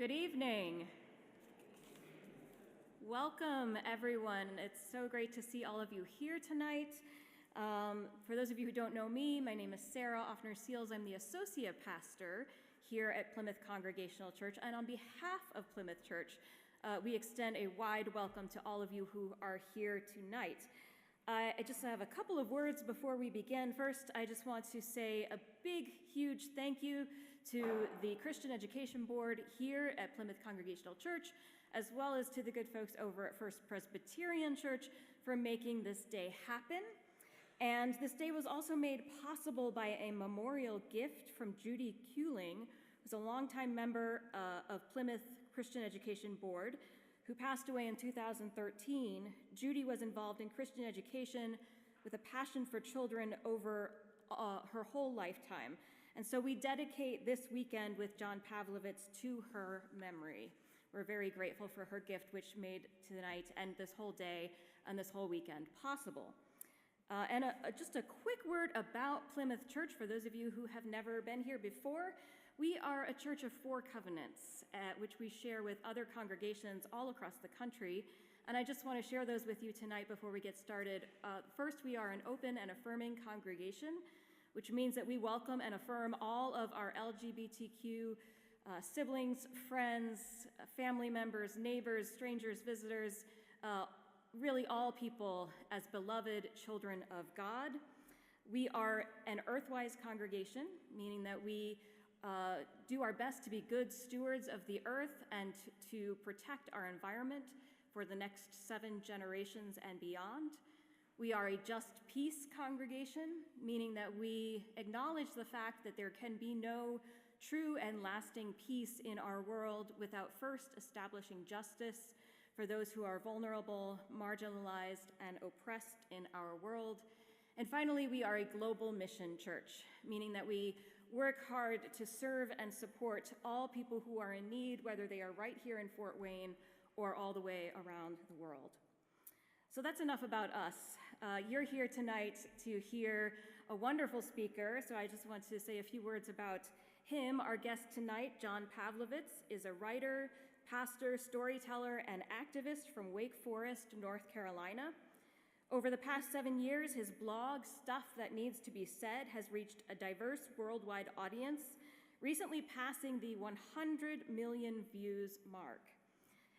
Good evening. Welcome, everyone. It's so great to see all of you here tonight. For those of you who don't know me, my name is Sarah Offner-Seals. I'm the associate pastor here at Plymouth Congregational Church, and on behalf of Plymouth Church, we extend a wide welcome to all of you who are here tonight. I just have a couple of words before we begin. First, I just want to say a big, huge thank you to the Christian Education Board here at Plymouth Congregational Church, as well as to the good folks over at First Presbyterian Church for making this day happen. And this day was also made possible by a memorial gift from Judy Kuling, who's a longtime member of Plymouth Christian Education Board, who passed away in 2013. Judy was involved in Christian education with a passion for children over her whole lifetime. And so we dedicate this weekend with John Pavlovitz to her memory. We're very grateful for her gift, which made tonight and this whole day and this whole weekend possible. Just a quick word about Plymouth Church for those of you who have never been here before. We are a church of 4 covenants, which we share with other congregations all across the country. And I just want to share those with you tonight before we get started. First, we are an open and affirming congregation, which means that we welcome and affirm all of our LGBTQ siblings, friends, family members, neighbors, strangers, visitors, really all people as beloved children of God. We are an earthwise congregation, meaning that we do our best to be good stewards of the earth and to protect our environment for the next 7 generations and beyond. We are a just peace congregation, meaning that we acknowledge the fact that there can be no true and lasting peace in our world without first establishing justice for those who are vulnerable, marginalized, and oppressed in our world. And finally, we are a global mission church, meaning that we work hard to serve and support all people who are in need, whether they are right here in Fort Wayne or all the way around the world. So that's enough about us. You're here tonight to hear a wonderful speaker, so I just want to say a few words about him. Our guest tonight, John Pavlovitz, is a writer, pastor, storyteller, and activist from Wake Forest, North Carolina. Over the past 7 years, his blog, Stuff That Needs to Be Said, has reached a diverse worldwide audience, recently passing the 100 million views mark.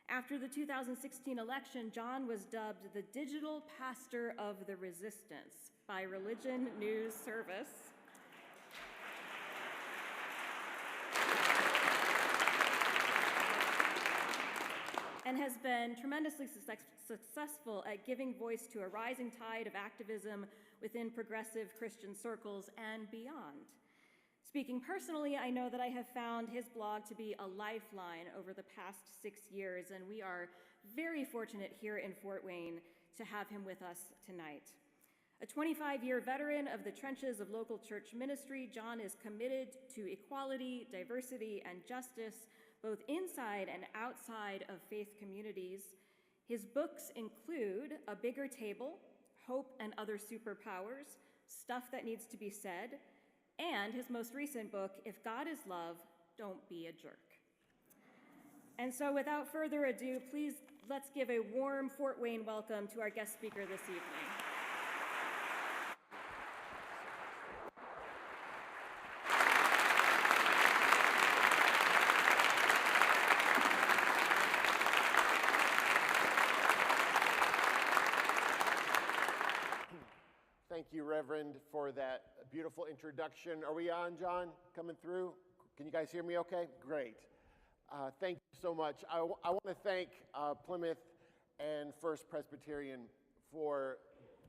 After the 2016 election, John was dubbed the Digital Pastor of the Resistance by Religion News Service. And has been tremendously successful at giving voice to a rising tide of activism within progressive Christian circles and beyond. Speaking personally, I know that I have found his blog to be a lifeline over the past 6 years, and we are very fortunate here in Fort Wayne to have him with us tonight. A 25-year veteran of the trenches of local church ministry, John is committed to equality, diversity, and justice, both inside and outside of faith communities. His books include A Bigger Table, Hope and Other Superpowers, Stuff That Needs to Be Said, and his most recent book, If God is Love, Don't Be a Jerk. And so without further ado, please let's give a warm Fort Wayne welcome to our guest speaker this evening. Thank you, Reverend, for that beautiful introduction. Are we on, John? Coming through? Can you guys hear me okay? Great. Thank you so much. I want to thank Plymouth and First Presbyterian for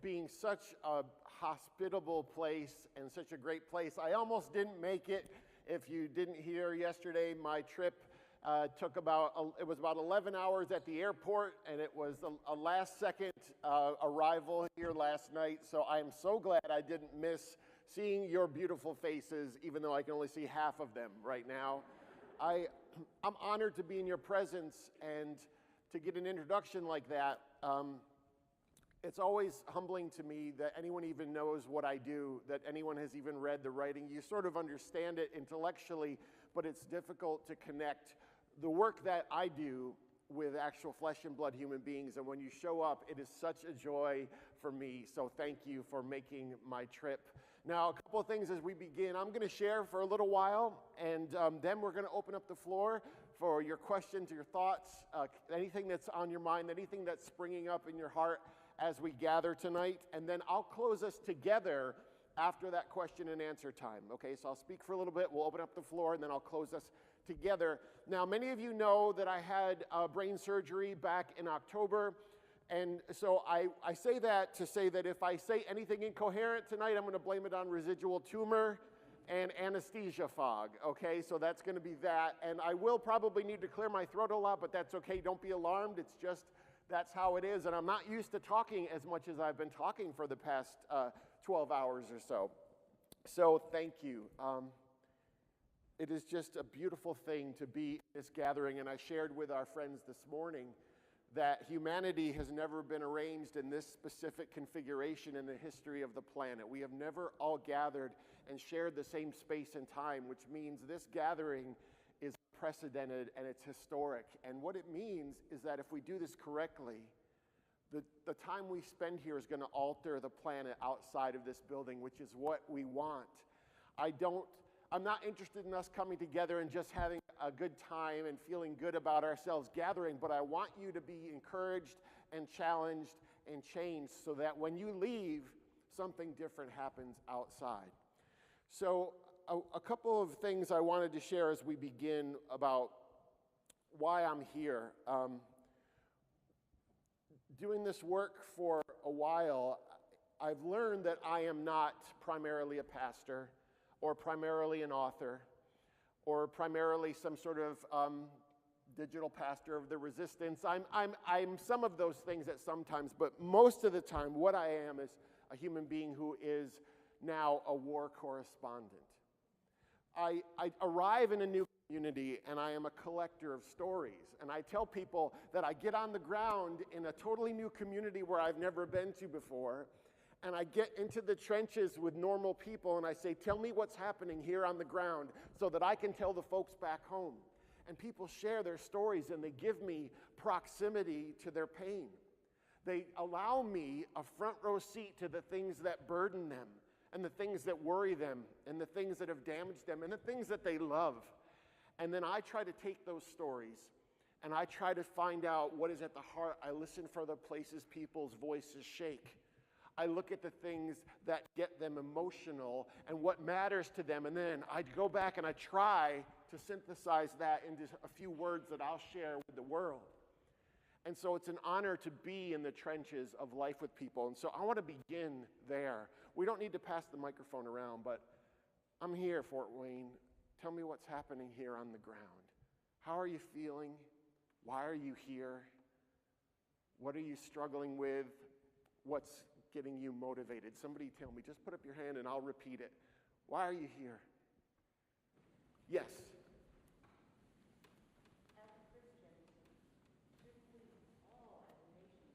being such a hospitable place and such a great place. I almost didn't make it. If you didn't hear yesterday, my trip took it was about 11 hours at the airport, and it was a last-second arrival here last night. So I'm so glad I didn't miss seeing your beautiful faces, even though I can only see half of them right now. I'm honored to be in your presence and to get an introduction like that. It's always humbling to me that anyone even knows what I do, that anyone has even read the writing. You sort of understand it intellectually, but it's difficult to connect the work that I do with actual flesh and blood human beings, and when you show up, it is such a joy for me. So thank you for making my trip. Now, a couple of things as we begin. I'm going to share for a little while, and then we're going to open up the floor for your questions, your thoughts, anything that's on your mind, anything that's springing up in your heart as we gather tonight. And then I'll close us together after that question and answer time. Okay, so I'll speak for a little bit, we'll open up the floor, and then I'll close us together. Now, many of you know that I had brain surgery back in October. And so I say that to say that if I say anything incoherent tonight, I'm going to blame it on residual tumor and anesthesia fog, okay? So that's going to be that. And I will probably need to clear my throat a lot, but that's okay. Don't be alarmed. It's just that's how it is. And I'm not used to talking as much as I've been talking for the past 12 hours or so. So thank you. It is just a beautiful thing to be in this gathering. And I shared with our friends this morning that humanity has never been arranged in this specific configuration in the history of the planet. We have never all gathered and shared the same space and time, which means this gathering is unprecedented and it's historic. And what it means is that if we do this correctly, the time we spend here is going to alter the planet outside of this building, which is what we want. I'm not interested in us coming together and just having a good time and feeling good about ourselves gathering, but I want you to be encouraged and challenged and changed so that when you leave, something different happens outside. So a couple of things I wanted to share as we begin about why I'm here. Doing this work for a while, I've learned that I am not primarily a pastor or primarily an author, or primarily some sort of digital pastor of the resistance. I'm some of those things at sometimes, but most of the time, what I am is a human being who is now a war correspondent. I arrive in a new community, and I am a collector of stories. And I tell people that I get on the ground in a totally new community where I've never been to before, and I get into the trenches with normal people and I say, tell me what's happening here on the ground so that I can tell the folks back home. And people share their stories and they give me proximity to their pain. They allow me a front row seat to the things that burden them and the things that worry them and the things that have damaged them and the things that they love. And then I try to take those stories and I try to find out what is at the heart. I listen for the places people's voices shake. I look at the things that get them emotional and what matters to them, and then I go back and I try to synthesize that into a few words that I'll share with the world. And so it's an honor to be in the trenches of life with people, and so I want to begin there. We don't need to pass the microphone around, but I'm here, Fort Wayne. Tell me what's happening here on the ground. How are you feeling? Why are you here? What are you struggling with? What's getting you motivated? Somebody tell me. Just put up your hand and I'll repeat it. Why are you here? Yes. As Christians, shouldn't we all as a nation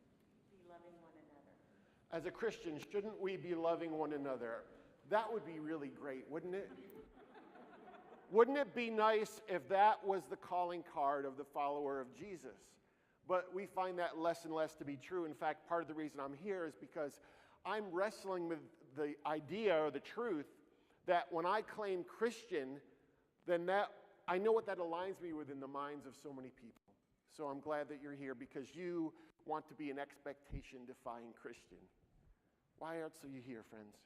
be loving one another? As a Christian, shouldn't we be loving one another? That would be really great, wouldn't it? Wouldn't it be nice if that was the calling card of the follower of Jesus? But we find that less and less to be true. In fact, part of the reason I'm here is because I'm wrestling with the idea or the truth that when I claim Christian, then that I know what that aligns me with in the minds of so many people. So I'm glad that you're here because you want to be an expectation-defying Christian. Why else are you here, friends?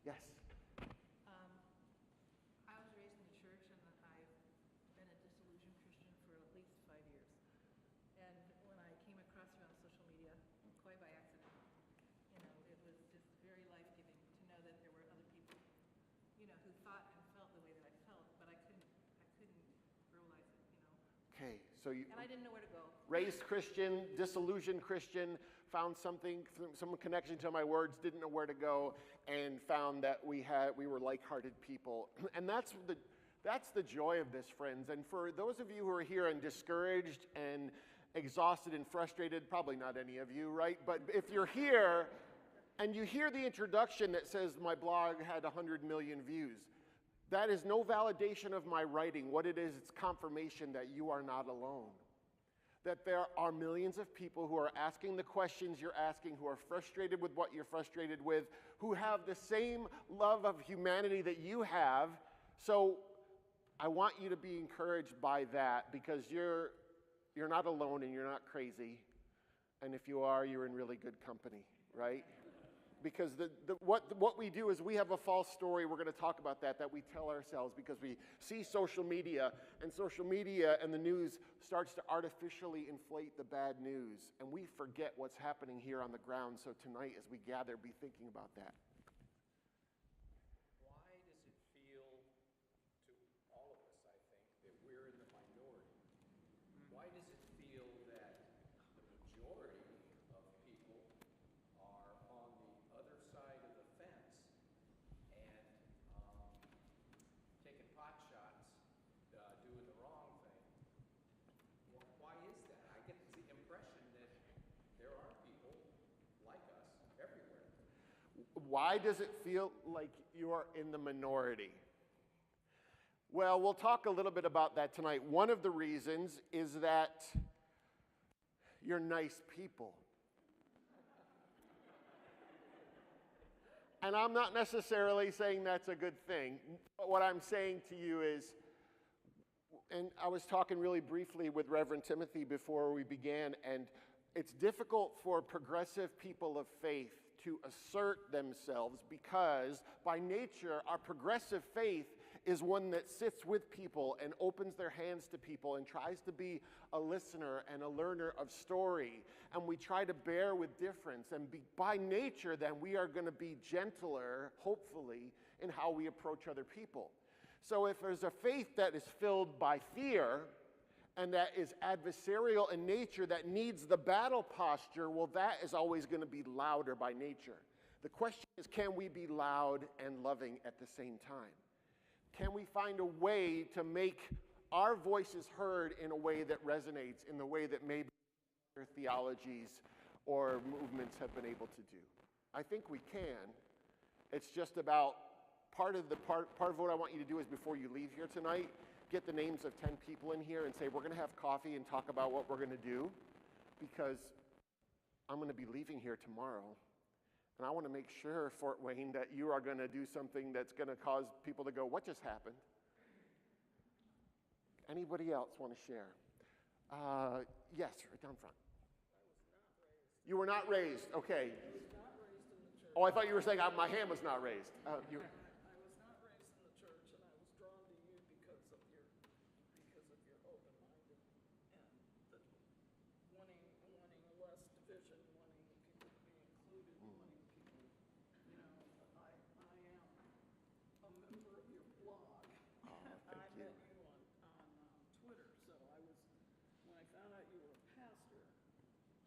Yes. I was raised in the church, and I've been a disillusioned Christian for at least 5 years. And when I came across you on social media, quite by accident, it was just very life-giving to know that there were other people, who thought and felt the way that I felt, but I couldn't realize it, Okay, so you And I didn't know where to go. raised Christian, disillusioned Christian, found something, some connection to my words, didn't know where to go, and found that we were like-hearted people. And that's the joy of this, friends. And for those of you who are here and discouraged and exhausted and frustrated, probably not any of you, right? But if you're here and you hear the introduction that says my blog had 100 million views, That is no validation of my writing. What it is, it's confirmation that you are not alone. That there are millions of people who are asking the questions you're asking, who are frustrated with what you're frustrated with, who have the same love of humanity that you have. So I want you to be encouraged by that, because you're not alone and you're not crazy. And if you are, you're in really good company, right? Because what we do is we have a false story. We're going to talk about that we tell ourselves because we see social media and the news starts to artificially inflate the bad news. And we forget what's happening here on the ground. So tonight as we gather, be thinking about that. Why does it feel to all of us, I think, that we're in the minority? Why does it feel that the majority of people are on the other side of the fence and taking pot shots, doing the wrong thing? Why is that? I get the impression that there are people like us everywhere. Why does it feel like you're in the minority? Well, we'll talk a little bit about that tonight. One of the reasons is that you're nice people. And I'm not necessarily saying that's a good thing. But what I'm saying to you is, and I was talking really briefly with Reverend Timothy before we began, and it's difficult for progressive people of faith to assert themselves because by nature our progressive faith is one that sits with people and opens their hands to people and tries to be a listener and a learner of story. And we try to bear with difference. And by nature, then, we are going to be gentler, hopefully, in how we approach other people. So if there's a faith that is filled by fear and that is adversarial in nature, that needs the battle posture, well, that is always going to be louder by nature. The question is, can we be loud and loving at the same time? Can we find a way to make our voices heard in a way that resonates, in the way that maybe other theologies or movements have been able to do? I think we can. It's just about part of what I want you to do is before you leave here tonight, get the names of 10 people in here and say, we're going to have coffee and talk about what we're going to do, because I'm going to be leaving here tomorrow. And I want to make sure, Fort Wayne, that you are going to do something that's going to cause people to go, what just happened? Anybody else want to share? Yes, right down front. You were not raised. Okay. Oh, I thought you were saying my hand was not raised. I was not raised in the church, and I was drawn to you because of your open-minded and wanting less division, wanting people to be included, wanting people, I am a member of your blog. Thank I you. met you on Twitter, so when I found out you were a pastor,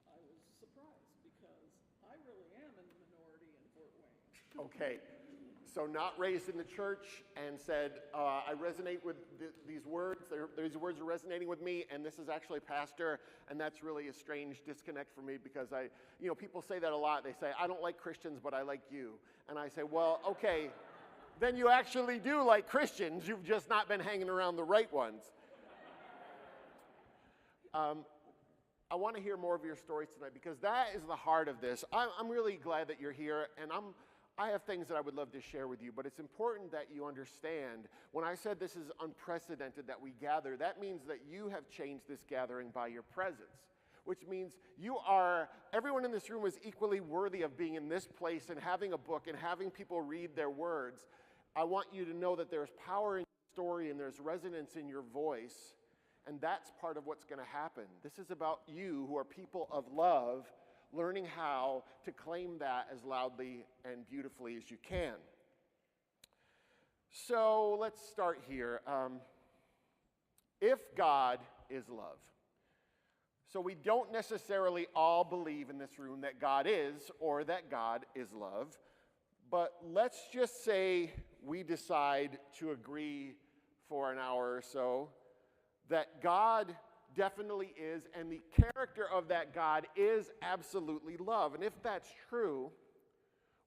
I was surprised because I really am in the minority in Fort Wayne. Okay, so not raised in the church and said, I resonate with these words. These words are resonating with me, and this is actually pastor, and that's really a strange disconnect for me because people say that a lot. They say, I don't like Christians, but I like you. And I say, well, okay, then you actually do like Christians. You've just not been hanging around the right ones. I want to hear more of your stories tonight because that is the heart of this. I'm really glad that you're here, and I have things that I would love to share with you, but it's important that you understand, when I said this is unprecedented that we gather, that means that you have changed this gathering by your presence, which means everyone in this room is equally worthy of being in this place and having a book and having people read their words. I want you to know that there's power in your story and there's resonance in your voice, and that's part of what's going to happen. This is about you, who are people of love, learning how to claim that as loudly and beautifully as you can. So let's start here. If God is love. So we don't necessarily all believe in this room that God is or that God is love, but let's just say we decide to agree for an hour or so that God definitely is, and the character of that God is absolutely love. And if that's true,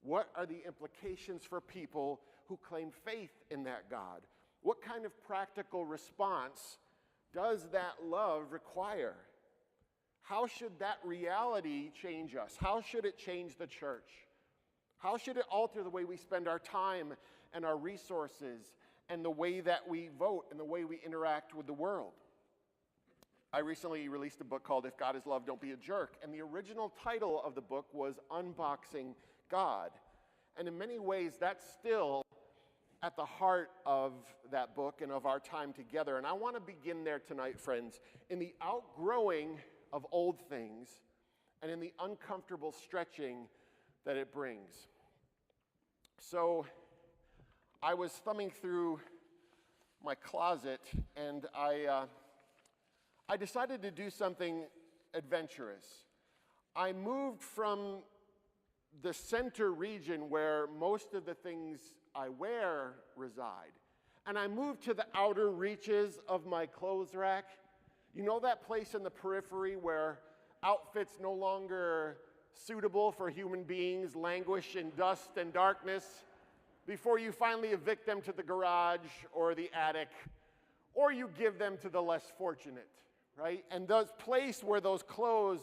what are the implications for people who claim faith in that God? What kind of practical response does that love require? How should that reality change us? How should it change the church? How should it alter the way we spend our time and our resources and the way that we vote and the way we interact with the world? I recently released a book called If God is Love, Don't Be a Jerk, and the original title of the book was Unboxing God. And in many ways, that's still at the heart of that book and of our time together. And I want to begin there tonight, friends, in the outgrowing of old things and in the uncomfortable stretching that it brings. So I was thumbing through my closet, and I decided to do something adventurous. I moved from the center region where most of the things I wear reside, and I moved to the outer reaches of my clothes rack. You know that place in the periphery where outfits no longer suitable for human beings languish in dust and darkness before you finally evict them to the garage or the attic, or you give them to the less fortunate, right? And those place where those clothes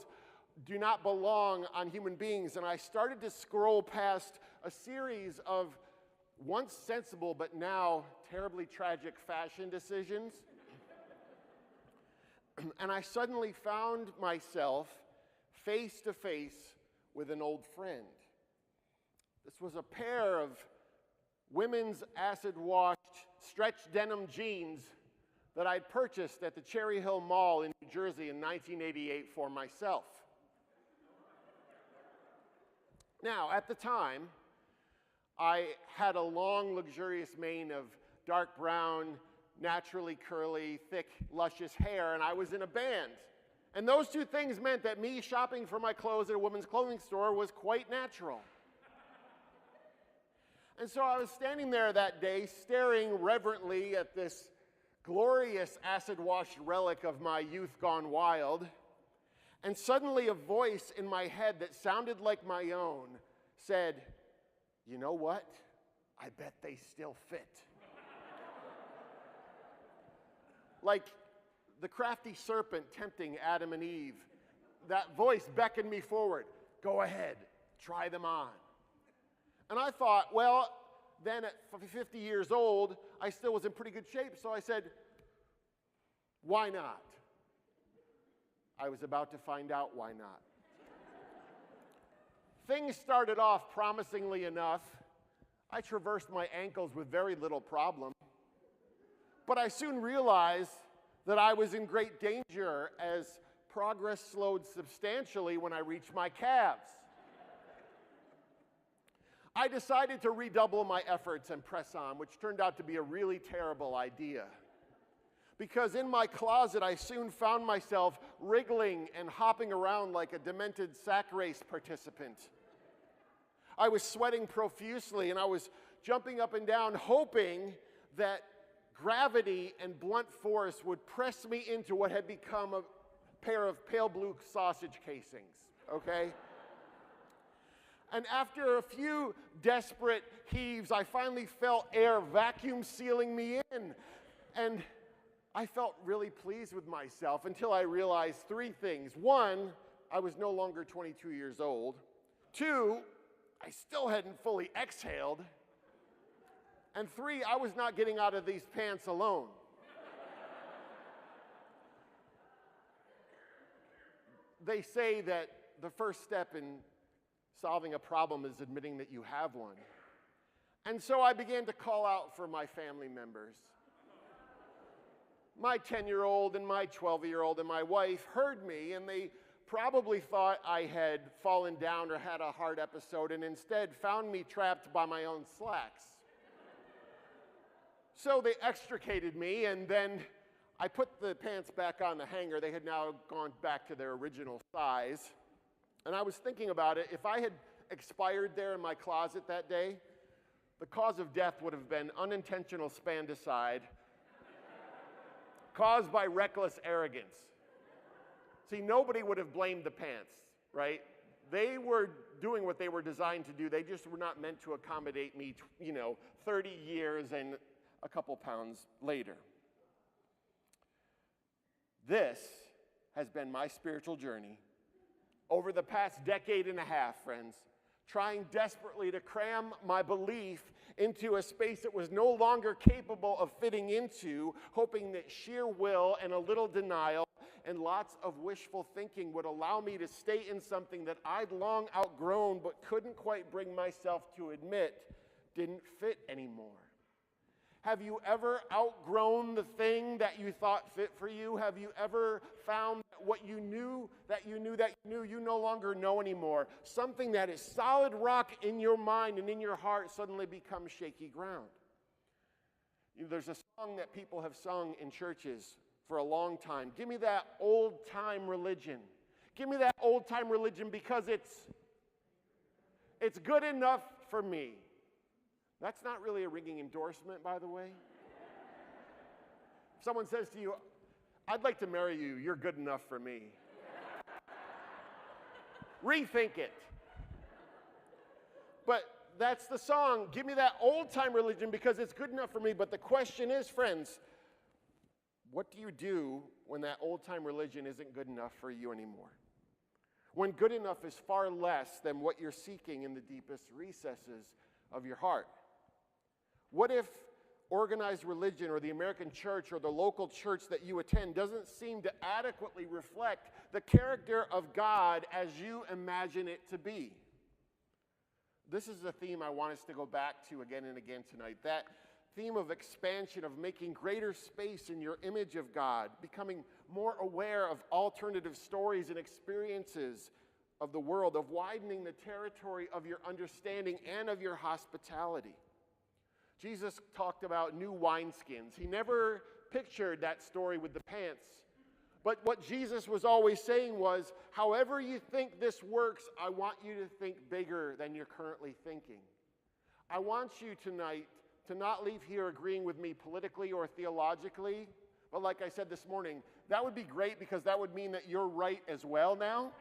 do not belong on human beings. And I started to scroll past a series of once sensible but now terribly tragic fashion decisions. And I suddenly found myself face to face with an old friend. This was a pair of women's acid-washed stretch denim jeans that I'd purchased at the Cherry Hill Mall in New Jersey in 1988 for myself. Now, at the time, I had a long, luxurious mane of dark brown, naturally curly, thick, luscious hair, and I was in a band. And those two things meant that me shopping for my clothes at a women's clothing store was quite natural. And so I was standing there that day, staring reverently at this glorious acid-washed relic of my youth gone wild, and suddenly a voice in my head that sounded like my own said, "You know what? I bet they still fit." Like the crafty serpent tempting Adam and Eve, that voice beckoned me forward. "Go ahead, try them on." And I thought, well, then at 50 years old, I still was in pretty good shape, so I said, why not? I was about to find out why not. Things started off promisingly enough. I traversed my ankles with very little problem. But I soon realized that I was in great danger as progress slowed substantially when I reached my calves. I decided to redouble my efforts and press on, which turned out to be a really terrible idea. Because in my closet, I soon found myself wriggling and hopping around like a demented sack race participant. I was sweating profusely, and I was jumping up and down, hoping that gravity and blunt force would press me into what had become a pair of pale blue sausage casings, okay? And after a few desperate heaves, I finally felt air vacuum sealing me in. And I felt really pleased with myself until I realized three things. One, I was no longer 22 years old. Two, I still hadn't fully exhaled. And three, I was not getting out of these pants alone. They say that the first step in solving a problem is admitting that you have one. And so I began to call out for my family members. My 10-year-old and my 12-year-old and my wife heard me, and they probably thought I had fallen down or had a heart episode, and instead found me trapped by my own slacks. So they extricated me, and then I put the pants back on the hanger. They had now gone back to their original size. And I was thinking about it. If I had expired there in my closet that day, the cause of death would have been unintentional spandicide caused by reckless arrogance. See, nobody would have blamed the pants, right? They were doing what they were designed to do. They just were not meant to accommodate me, 30 years and a couple pounds later. This has been my spiritual journey over the past decade and a half, friends, trying desperately to cram my belief into a space that was no longer capable of fitting into, hoping that sheer will and a little denial and lots of wishful thinking would allow me to stay in something that I'd long outgrown but couldn't quite bring myself to admit didn't fit anymore. Have you ever outgrown the thing that you thought fit for you? Have you ever found that what you knew you no longer know anymore? Something that is solid rock in your mind and in your heart suddenly becomes shaky ground. There's a song that people have sung in churches for a long time. Give me that old-time religion. Give me that old-time religion because it's good enough for me. That's not really a ringing endorsement, by the way. If someone says to you, I'd like to marry you, you're good enough for me. Rethink it. But that's the song. Give me that old-time religion because it's good enough for me. But the question is, friends, what do you do when that old-time religion isn't good enough for you anymore? When good enough is far less than what you're seeking in the deepest recesses of your heart? What if organized religion or the American church or the local church that you attend doesn't seem to adequately reflect the character of God as you imagine it to be? This is a theme I want us to go back to again and again tonight. That theme of expansion, of making greater space in your image of God, becoming more aware of alternative stories and experiences of the world, of widening the territory of your understanding and of your hospitality. Jesus talked about new wineskins. He never pictured that story with the pants. But what Jesus was always saying was, however you think this works, I want you to think bigger than you're currently thinking. I want you tonight to not leave here agreeing with me politically or theologically. But like I said this morning, that would be great because that would mean that you're right as well now.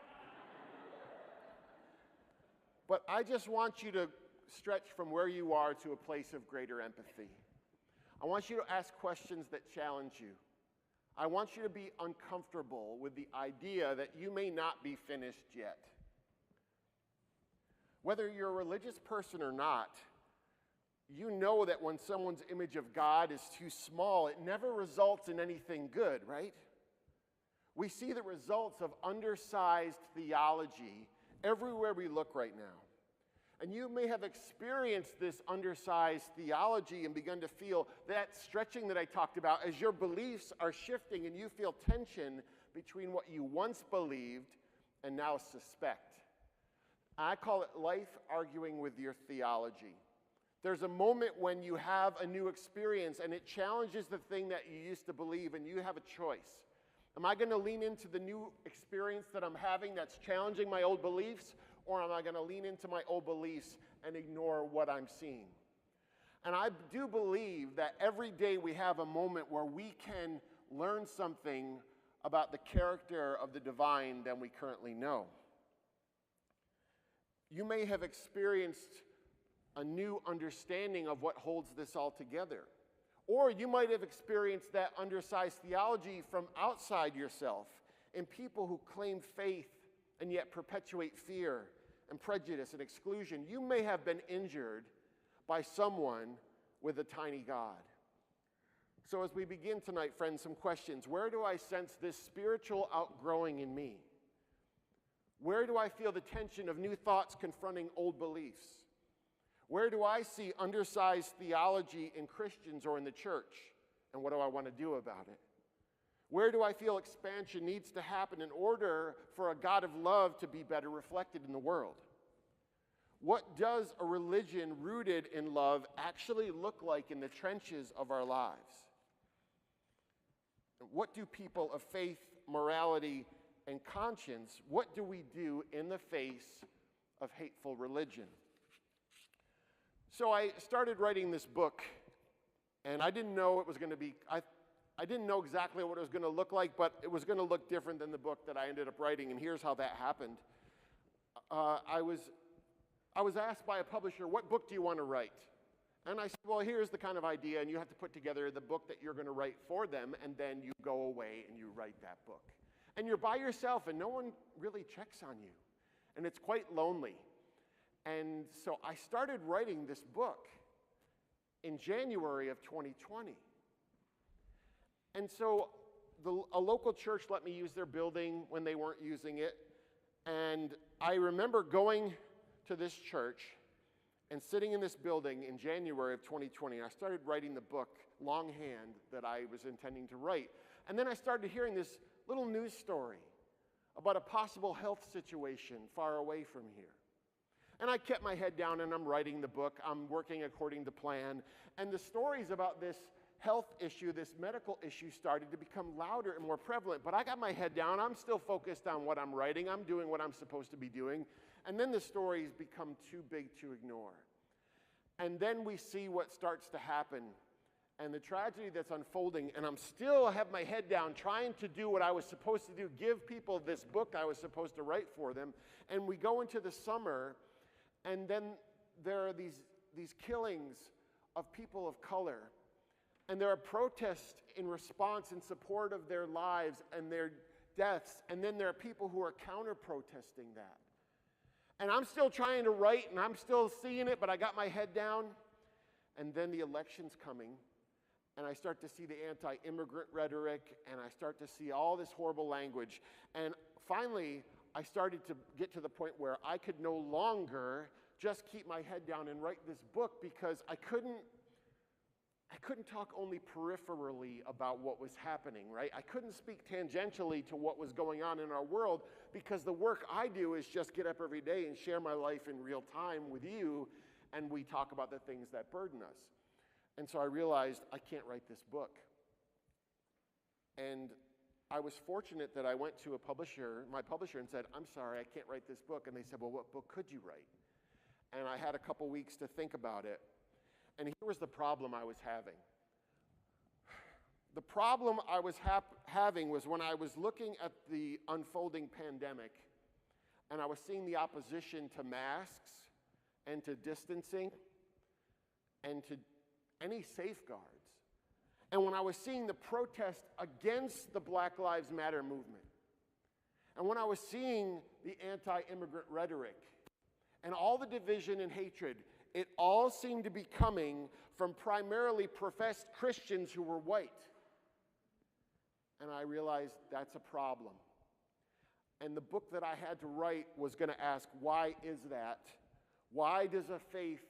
But I just want you to stretch from where you are to a place of greater empathy. I want you to ask questions that challenge you. I want you to be uncomfortable with the idea that you may not be finished yet. Whether you're a religious person or not, you know that when someone's image of God is too small, it never results in anything good, right? We see the results of undersized theology everywhere we look right now. And you may have experienced this undersized theology and begun to feel that stretching that I talked about as your beliefs are shifting and you feel tension between what you once believed and now suspect. I call it life arguing with your theology. There's a moment when you have a new experience and it challenges the thing that you used to believe, and you have a choice. Am I going to lean into the new experience that I'm having that's challenging my old beliefs? Or am I going to lean into my old beliefs and ignore what I'm seeing? And I do believe that every day we have a moment where we can learn something about the character of the divine than we currently know. You may have experienced a new understanding of what holds this all together. Or you might have experienced that undersized theology from outside yourself in people who claim faith and yet perpetuate fear and prejudice and exclusion. You may have been injured by someone with a tiny God. So as we begin tonight, friends, some questions. Where do I sense this spiritual outgrowing in me? Where do I feel the tension of new thoughts confronting old beliefs? Where do I see undersized theology in Christians or in the church? And what do I want to do about it? Where do I feel expansion needs to happen in order for a God of love to be better reflected in the world? What does a religion rooted in love actually look like in the trenches of our lives? What do people of faith, morality, and conscience, what do we do in the face of hateful religion? So I started writing this book, and I didn't know it was going to be, I didn't know exactly what it was going to look like, but it was going to look different than the book that I ended up writing, and here's how that happened. I was asked by a publisher, what book do you want to write? And I said, well, here's the kind of idea, and you have to put together the book that you're going to write for them, and then you go away and you write that book. And you're by yourself, and no one really checks on you. And it's quite lonely. And so I started writing this book in January of 2020. And so a local church let me use their building when they weren't using it. And I remember going to this church and sitting in this building in January of 2020. I started writing the book longhand that I was intending to write. And then I started hearing this little news story about a possible health situation far away from here. And I kept my head down and I'm writing the book. I'm working according to plan. And the stories about this health issue, this medical issue, started to become louder and more prevalent. But I got my head down. I'm still focused on what I'm writing. I'm doing what I'm supposed to be doing. And then the stories become too big to ignore. And then we see what starts to happen and the tragedy that's unfolding. And I'm still have my head down trying to do what I was supposed to do, give people this book I was supposed to write for them. And we go into the summer, and then there are these killings of people of color. And there are protests in response in support of their lives and their deaths. And then there are people who are counter-protesting that. And I'm still trying to write, and I'm still seeing it, but I got my head down. And then the election's coming, and I start to see the anti-immigrant rhetoric, and I start to see all this horrible language. And finally, I started to get to the point where I could no longer just keep my head down and write this book, because I couldn't talk only peripherally about what was happening, right? I couldn't speak tangentially to what was going on in our world, because the work I do is just get up every day and share my life in real time with you, and we talk about the things that burden us. And so I realized I can't write this book. And I was fortunate that I went to my publisher, and said, I'm sorry, I can't write this book. And they said, well, what book could you write? And I had a couple weeks to think about it. And here was the problem I was having. The problem I was having was when I was looking at the unfolding pandemic, and I was seeing the opposition to masks and to distancing and to any safeguards. And when I was seeing the protest against the Black Lives Matter movement, and when I was seeing the anti-immigrant rhetoric and all the division and hatred, it all seemed to be coming from primarily professed Christians who were white. And I realized that's a problem. And the book that I had to write was going to ask, why is that? Why does a faith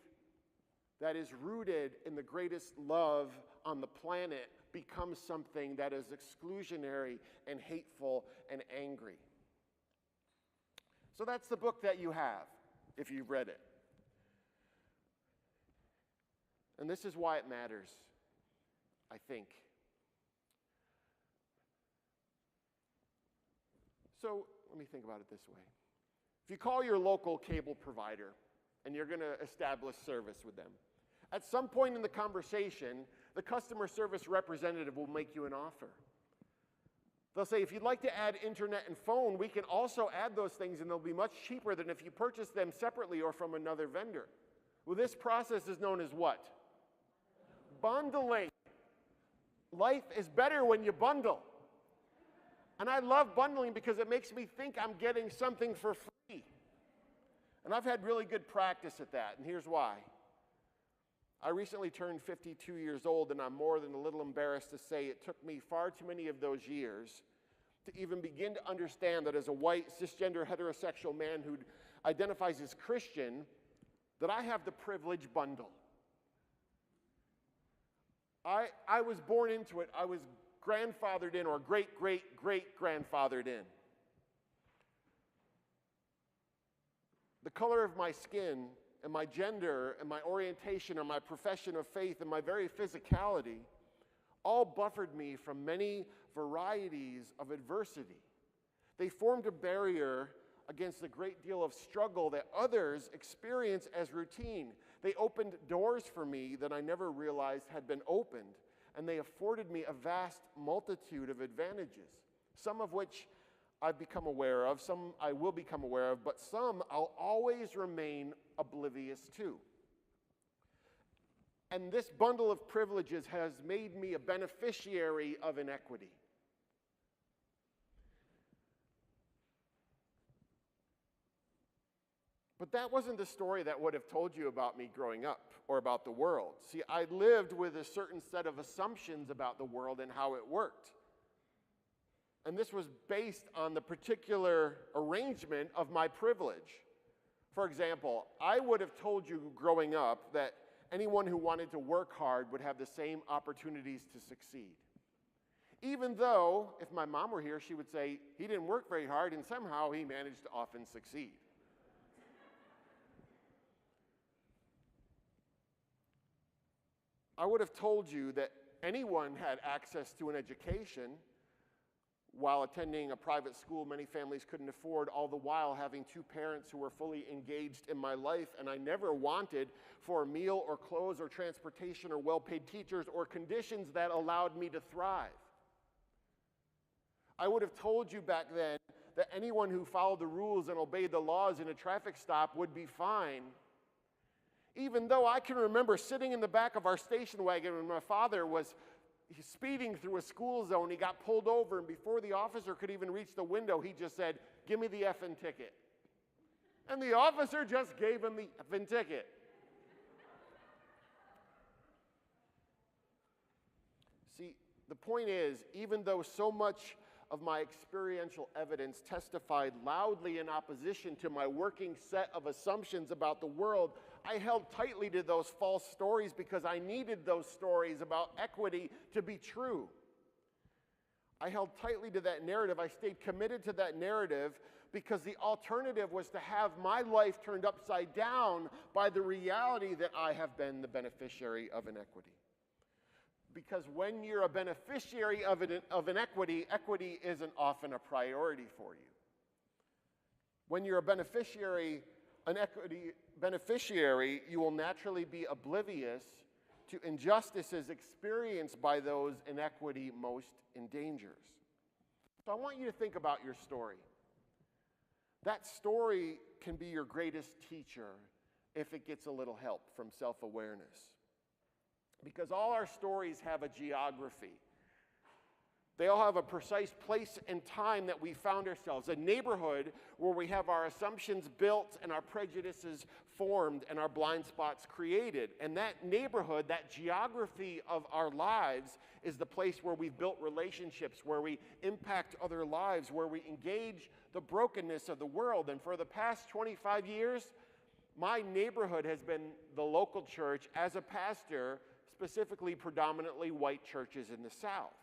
that is rooted in the greatest love on the planet become something that is exclusionary and hateful and angry? So that's the book that you have, if you've read it. And this is why it matters, I think. So let me think about it this way. If you call your local cable provider and you're going to establish service with them, at some point in the conversation, the customer service representative will make you an offer. They'll say, if you'd like to add internet and phone, we can also add those things, and they'll be much cheaper than if you purchase them separately or from another vendor. Well, this process is known as what? Bundling. Life is better when you bundle. And I love bundling because it makes me think I'm getting something for free. And I've had really good practice at that, and here's why. I recently turned 52 years old, and I'm more than a little embarrassed to say it took me far too many of those years to even begin to understand that as a white, cisgender, heterosexual man who identifies as Christian, that I have the privilege bundle. I was born into it. I was grandfathered in, or great-great-great-grandfathered in. The color of my skin and my gender and my orientation and my profession of faith and my very physicality all buffered me from many varieties of adversity. They formed a barrier against a great deal of struggle that others experience as routine. They opened doors for me that I never realized had been opened, and they afforded me a vast multitude of advantages, some of which I've become aware of, some I will become aware of, but some I'll always remain oblivious to. And this bundle of privileges has made me a beneficiary of inequity. But that wasn't the story that would have told you about me growing up or about the world. See, I lived with a certain set of assumptions about the world and how it worked. And this was based on the particular arrangement of my privilege. For example, I would have told you growing up that anyone who wanted to work hard would have the same opportunities to succeed. Even though, if my mom were here, she would say, he didn't work very hard and somehow he managed to often succeed. I would have told you that anyone had access to an education. While attending a private school many families couldn't afford, all the while having two parents who were fully engaged in my life, and I never wanted for a meal or clothes or transportation or well-paid teachers or conditions that allowed me to thrive. I would have told you back then that anyone who followed the rules and obeyed the laws in a traffic stop would be fine, even though I can remember sitting in the back of our station wagon when my father was speeding through a school zone. He got pulled over, and before the officer could even reach the window, he just said, "Give me the effing ticket." And the officer just gave him the effing ticket. See, the point is, even though so much of my experiential evidence testified loudly in opposition to my working set of assumptions about the world, I held tightly to those false stories because I needed those stories about equity to be true. I held tightly to that narrative. I stayed committed to that narrative because the alternative was to have my life turned upside down by the reality that I have been the beneficiary of inequity. Because when you're a beneficiary of inequity, equity isn't often a priority for you. When you're an equity beneficiary, you will naturally be oblivious to injustices experienced by those inequity most endangers. So I want you to think about your story. That story can be your greatest teacher if it gets a little help from self-awareness. Because all our stories have a geography. They all have a precise place and time that we found ourselves, a neighborhood where we have our assumptions built and our prejudices formed and our blind spots created. And that neighborhood, that geography of our lives, is the place where we've built relationships, where we impact other lives, where we engage the brokenness of the world. And for the past 25 years, my neighborhood has been the local church as a pastor, specifically predominantly white churches in the South.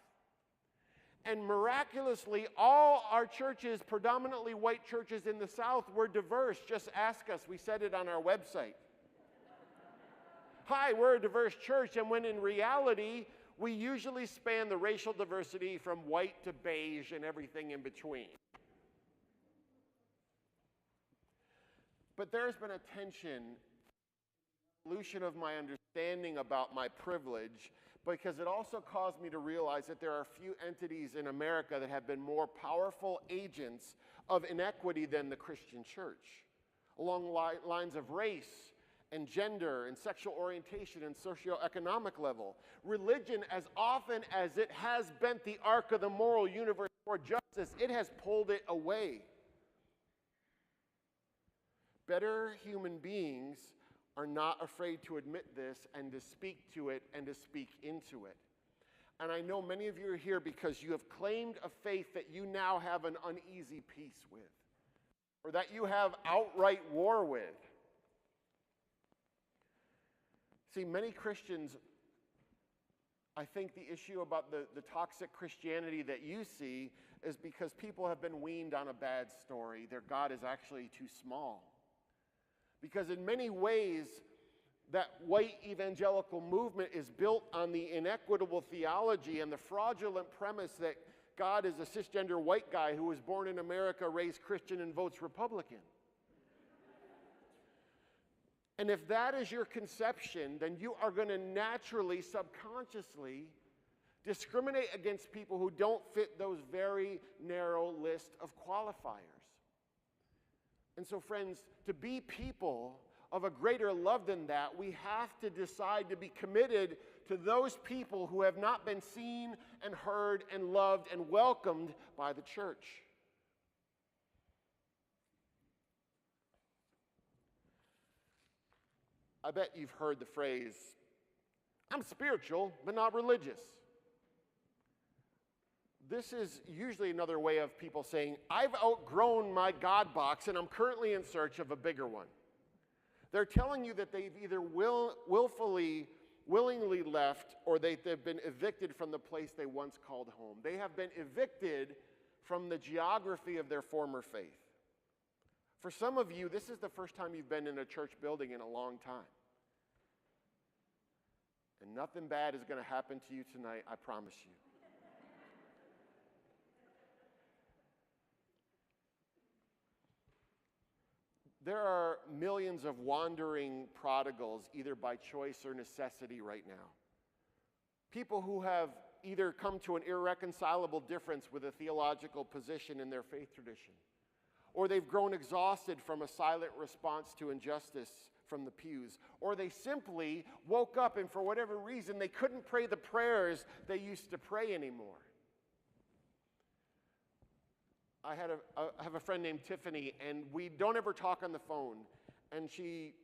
And miraculously, all our churches, predominantly white churches in the South, were diverse. Just ask us. We said it on our website. Hi, we're a diverse church, and when in reality, we usually span the racial diversity from white to beige and everything in between. But there's been a tension, evolution of my understanding about my privilege, because it also caused me to realize that there are few entities in America that have been more powerful agents of inequity than the Christian church, along lines of race and gender and sexual orientation and socioeconomic level. Religion, as often as it has bent the arc of the moral universe toward justice, it has pulled it away. Better human beings are not afraid to admit this and to speak to it and to speak into it. And I know many of you are here because you have claimed a faith that you now have an uneasy peace with, or that you have outright war with. See, many Christians, I think the issue about the toxic Christianity that you see is because people have been weaned on a bad story. Their God is actually too small. Because in many ways, that white evangelical movement is built on the inequitable theology and the fraudulent premise that God is a cisgender white guy who was born in America, raised Christian, and votes Republican. And if that is your conception, then you are going to naturally, subconsciously, discriminate against people who don't fit those very narrow list of qualifiers. And so, friends, to be people of a greater love than that, we have to decide to be committed to those people who have not been seen and heard and loved and welcomed by the church. I bet you've heard the phrase, "I'm spiritual, but not religious." This is usually another way of people saying, "I've outgrown my God box and I'm currently in search of a bigger one." They're telling you that they've either willingly left, or they've been evicted from the place they once called home. They have been evicted from the geography of their former faith. For some of you, this is the first time you've been in a church building in a long time. And nothing bad is going to happen to you tonight, I promise you. There are millions of wandering prodigals, either by choice or necessity right now. People who have either come to an irreconcilable difference with a theological position in their faith tradition, or they've grown exhausted from a silent response to injustice from the pews, or they simply woke up and for whatever reason they couldn't pray the prayers they used to pray anymore. I have a friend named Tiffany, and we don't ever talk on the phone. And she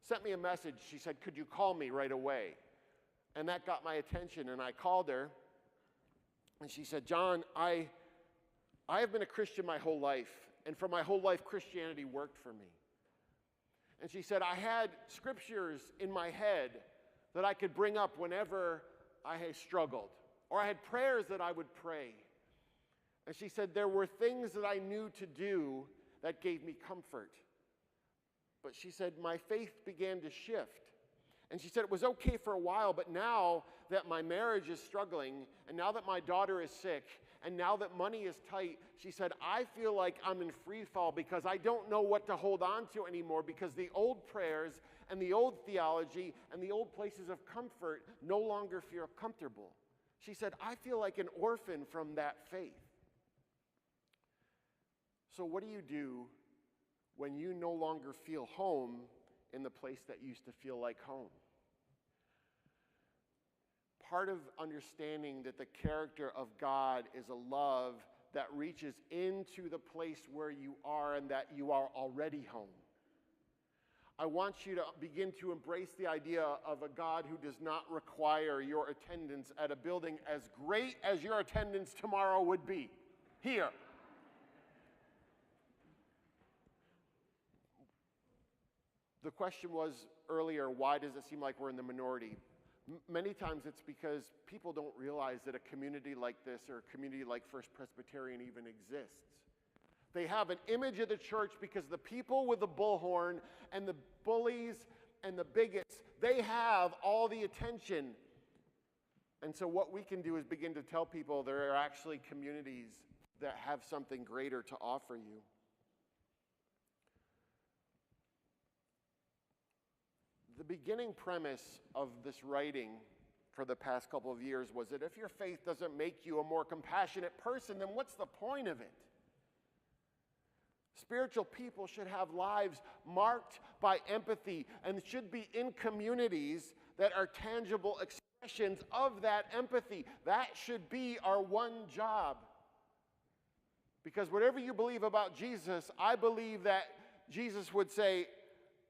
sent me a message. She said, "Could you call me right away?" And that got my attention, and I called her. And she said, "John, I have been a Christian my whole life, and for my whole life, Christianity worked for me." And she said, "I had scriptures in my head that I could bring up whenever I had struggled, or I had prayers that I would pray." And she said, "There were things that I knew to do that gave me comfort." But she said, "My faith began to shift." And she said, "It was okay for a while, but now that my marriage is struggling, and now that my daughter is sick, and now that money is tight," she said, "I feel like I'm in free fall because I don't know what to hold on to anymore, because the old prayers and the old theology and the old places of comfort no longer feel comfortable." She said, "I feel like an orphan from that faith." So what do you do when you no longer feel home in the place that used to feel like home? Part of understanding that the character of God is a love that reaches into the place where you are and that you are already home. I want you to begin to embrace the idea of a God who does not require your attendance at a building as great as your attendance tomorrow would be here. The question was earlier, why does it seem like we're in the minority? Many times it's because people don't realize that a community like this or a community like First Presbyterian even exists. They have an image of the church because the people with the bullhorn and the bullies and the bigots, they have all the attention. And so what we can do is begin to tell people there are actually communities that have something greater to offer you. The beginning premise of this writing for the past couple of years was that if your faith doesn't make you a more compassionate person, then what's the point of it? Spiritual people should have lives marked by empathy and should be in communities that are tangible expressions of that empathy. That should be our one job. Because whatever you believe about Jesus, I believe that Jesus would say,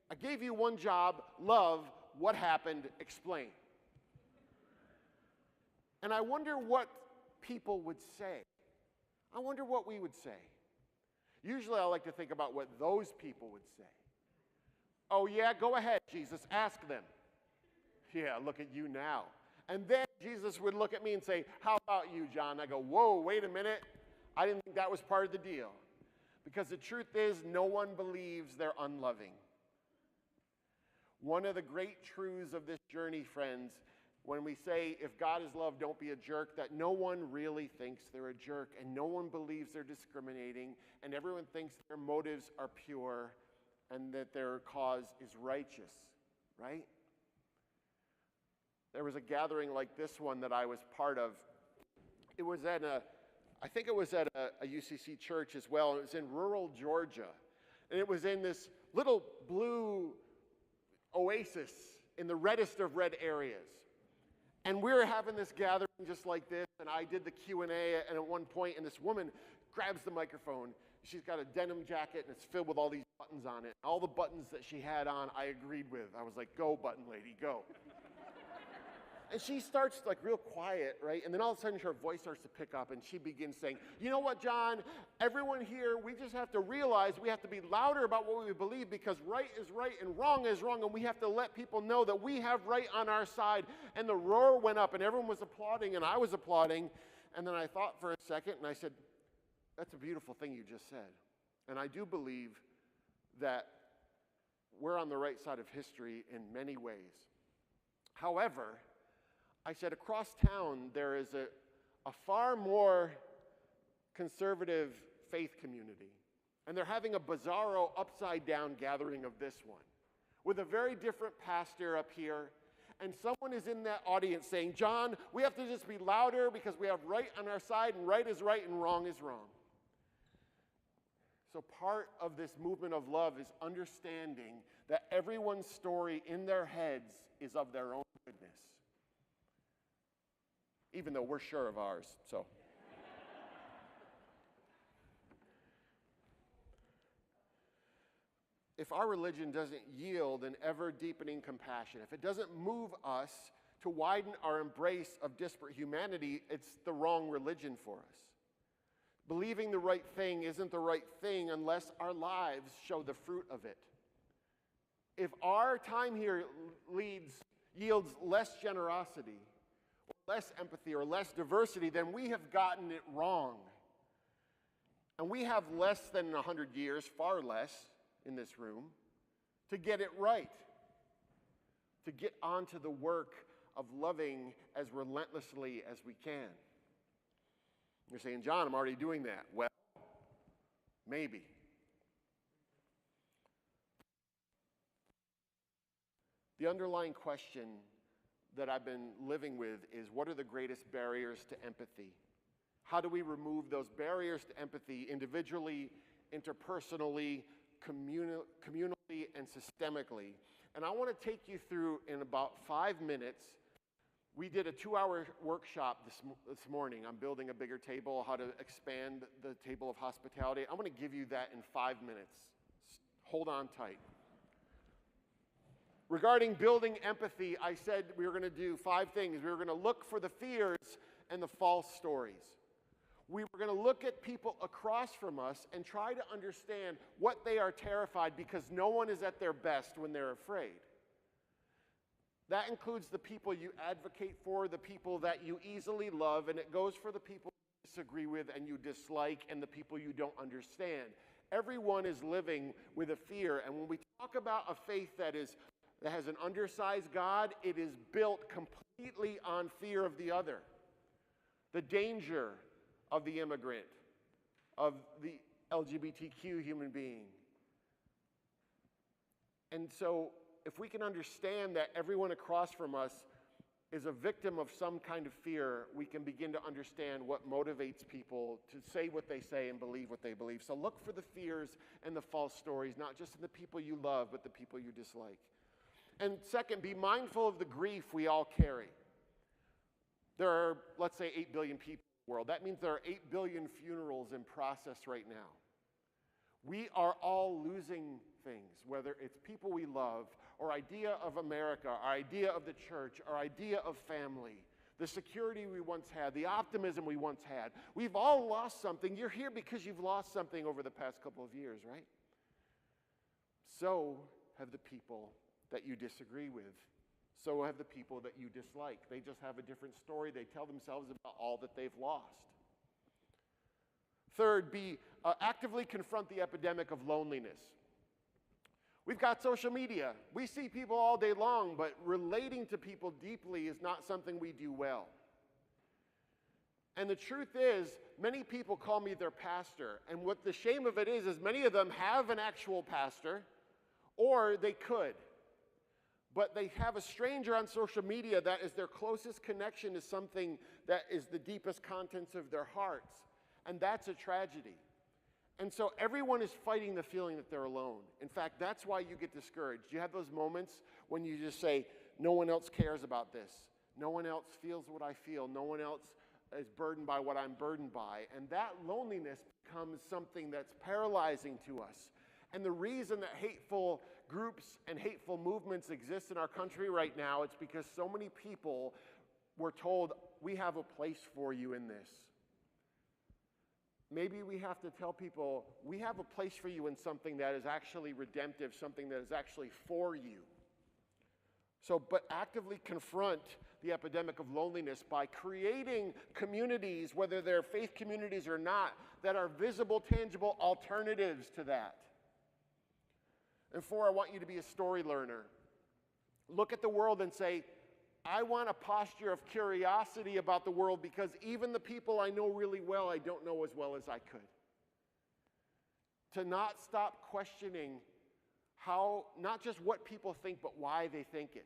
"I gave you one job, love, what happened, explain." And I wonder what people would say. I wonder what we would say. Usually I like to think about what those people would say. "Oh yeah, go ahead, Jesus, ask them." "Yeah, look at you now." And then Jesus would look at me and say, "How about you, John?" I go, "Whoa, wait a minute. I didn't think that was part of the deal." Because the truth is, no one believes they're unloving. One of the great truths of this journey, friends, when we say, if God is love, don't be a jerk, that no one really thinks they're a jerk, and no one believes they're discriminating, and everyone thinks their motives are pure and that their cause is righteous, right? There was a gathering like this one that I was part of it was at I think it was at a UCC church as well. It was in rural Georgia. And it was in this little blue oasis in the reddest of red areas. And we were having this gathering just like this, and I did the Q&A, and at one point, and this woman grabs the microphone. She's got a denim jacket, and it's filled with all these buttons on it. All the buttons that she had on, I agreed with. I was like, go, button lady, go. And she starts like real quiet, right? And then all of a sudden her voice starts to pick up and she begins saying, you know what, John? Everyone here, we just have to realize we have to be louder about what we believe because right is right and wrong is wrong. And we have to let people know that we have right on our side. And the roar went up and everyone was applauding and I was applauding. And then I thought for a second and I said, that's a beautiful thing you just said. And I do believe that we're on the right side of history in many ways. However, I said, across town, there is a far more conservative faith community. And they're having a bizarro, upside-down gathering of this one with a very different pastor up here. And someone is in that audience saying, John, we have to just be louder because we have right on our side, and right is right and wrong is wrong. So part of this movement of love is understanding that everyone's story in their heads is of their own goodness. Even though we're sure of ours, so. If our religion doesn't yield an ever-deepening compassion, if it doesn't move us to widen our embrace of disparate humanity, it's the wrong religion for us. Believing the right thing isn't the right thing unless our lives show the fruit of it. If our time here yields less generosity, less empathy or less diversity, then we have gotten it wrong. And we have less than 100 years, far less in this room, to get it right, to get onto the work of loving as relentlessly as we can. You're saying, John, I'm already doing that. Well, maybe. The underlying question that I've been living with is, what are the greatest barriers to empathy? How do we remove those barriers to empathy individually, interpersonally, communally, and systemically? And I want to take you through in about 5 minutes. We did a 2-hour workshop this morning on building a bigger table, how to expand the table of hospitality. I'm going to give you that in 5 minutes. Hold on tight. Regarding building empathy, I said we were going to do 5 things. We were going to look for the fears and the false stories. We were going to look at people across from us and try to understand what they are terrified because no one is at their best when they're afraid. That includes the people you advocate for, the people that you easily love, and it goes for the people you disagree with and you dislike and the people you don't understand. Everyone is living with a fear, and when we talk about a faith that has an undersized God, it is built completely on fear of the other. The danger of the immigrant, of the LGBTQ human being. And so, if we can understand that everyone across from us is a victim of some kind of fear, we can begin to understand what motivates people to say what they say and believe what they believe. So look for the fears and the false stories, not just in the people you love, but the people you dislike. And second, be mindful of the grief we all carry. There are, let's say, 8 billion people in the world. That means there are 8 billion funerals in process right now. We are all losing things, whether it's people we love, or idea of America, our idea of the church, our idea of family, the security we once had, the optimism we once had. We've all lost something. You're here because you've lost something over the past couple of years, right? So have the people that you disagree with. So have the people that you dislike. They just have a different story. They tell themselves about all that they've lost. Third, actively confront the epidemic of loneliness. We've got social media. We see people all day long, but relating to people deeply is not something we do well. And the truth is, many people call me their pastor. And what the shame of it is many of them have an actual pastor, or they could. but they have a stranger on social media that is their closest connection to something that is the deepest contents of their hearts. And that's a tragedy. And so everyone is fighting the feeling that they're alone. In fact, that's why you get discouraged. You have those moments when you just say, no one else cares about this. No one else feels what I feel. No one else is burdened by what I'm burdened by. And that loneliness becomes something that's paralyzing to us. And the reason that hateful groups and hateful movements exist in our country right now, it's because so many people were told, we have a place for you in this. Maybe we have to tell people, we have a place for you in something that is actually redemptive, something that is actually for you. So, but actively confront the epidemic of loneliness by creating communities, whether they're faith communities or not, that are visible, tangible alternatives to that. And 4, I want you to be a story learner. Look at the world and say, I want a posture of curiosity about the world because even the people I know really well, I don't know as well as I could. To not stop questioning how, not just what people think, but why they think it.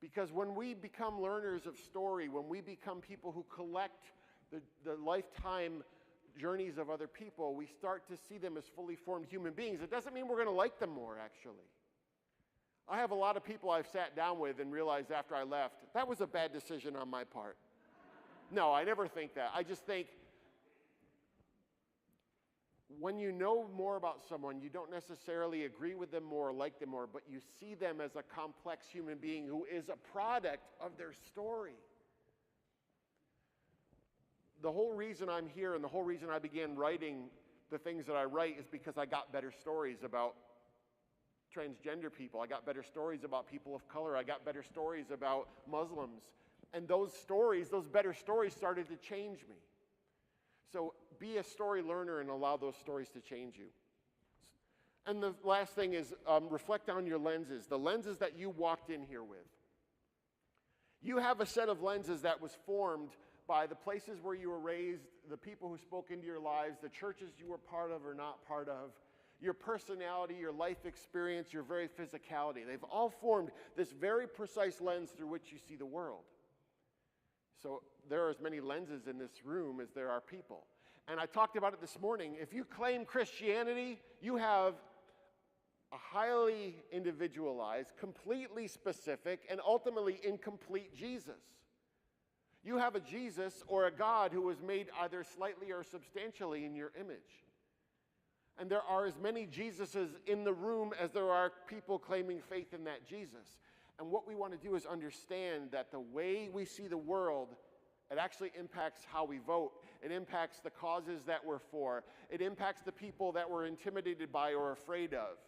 Because when we become learners of story, when we become people who collect the lifetime journeys of other people, we start to see them as fully formed human beings. It doesn't mean we're going to like them more, actually. I have a lot of people I've sat down with and realized after I left, that was a bad decision on my part. No, I never think that. I just think when you know more about someone, you don't necessarily agree with them more or like them more, but you see them as a complex human being who is a product of their story. The whole reason I'm here and the whole reason I began writing the things that I write is because I got better stories about transgender people. I got better stories about people of color. I got better stories about Muslims. And those stories, those better stories started to change me. So be a story learner and allow those stories to change you. And the last thing is reflect on your lenses, the lenses that you walked in here with. You have a set of lenses that was formed by the places where you were raised, the people who spoke into your lives, the churches you were part of or not part of, your personality, your life experience, your very physicality. They've all formed this very precise lens through which you see the world. So there are as many lenses in this room as there are people. And I talked about it this morning. If you claim Christianity, you have a highly individualized, completely specific, and ultimately incomplete Jesus. You have a Jesus or a God who was made either slightly or substantially in your image. And there are as many Jesuses in the room as there are people claiming faith in that Jesus. And what we want to do is understand that the way we see the world, it actually impacts how we vote. It impacts the causes that we're for. It impacts the people that we're intimidated by or afraid of.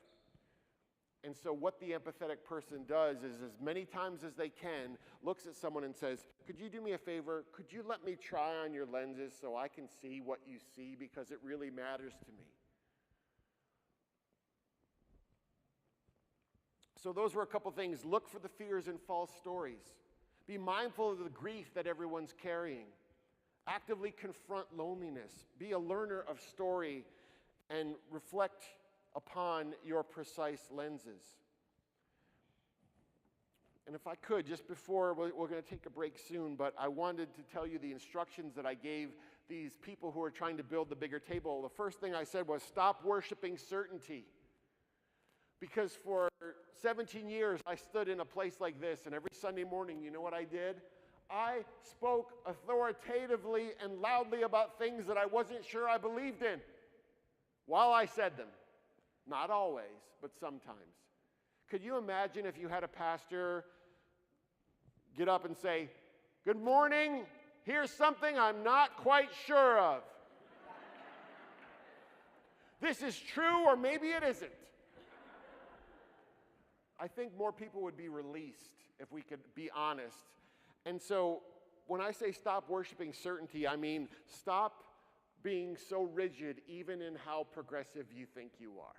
And so what the empathetic person does is, as many times as they can, looks at someone and says, could you do me a favor? Could you let me try on your lenses so I can see what you see, because it really matters to me. So those were a couple things. Look for the fears and false stories. Be mindful of the grief that everyone's carrying. Actively confront loneliness. Be a learner of story and reflect upon your precise lenses. And if I could, just before, we're going to take a break soon, but I wanted to tell you the instructions that I gave these people who are trying to build the bigger table. The first thing I said was, stop worshiping certainty. Because for 17 years, I stood in a place like this, and every Sunday morning, you know what I did? I spoke authoritatively and loudly about things that I wasn't sure I believed in while I said them. Not always, but sometimes. Could you imagine if you had a pastor get up and say, good morning, here's something I'm not quite sure of. This is true, or maybe it isn't. I think more people would be released if we could be honest. And so when I say stop worshiping certainty, I mean stop being so rigid even in how progressive you think you are.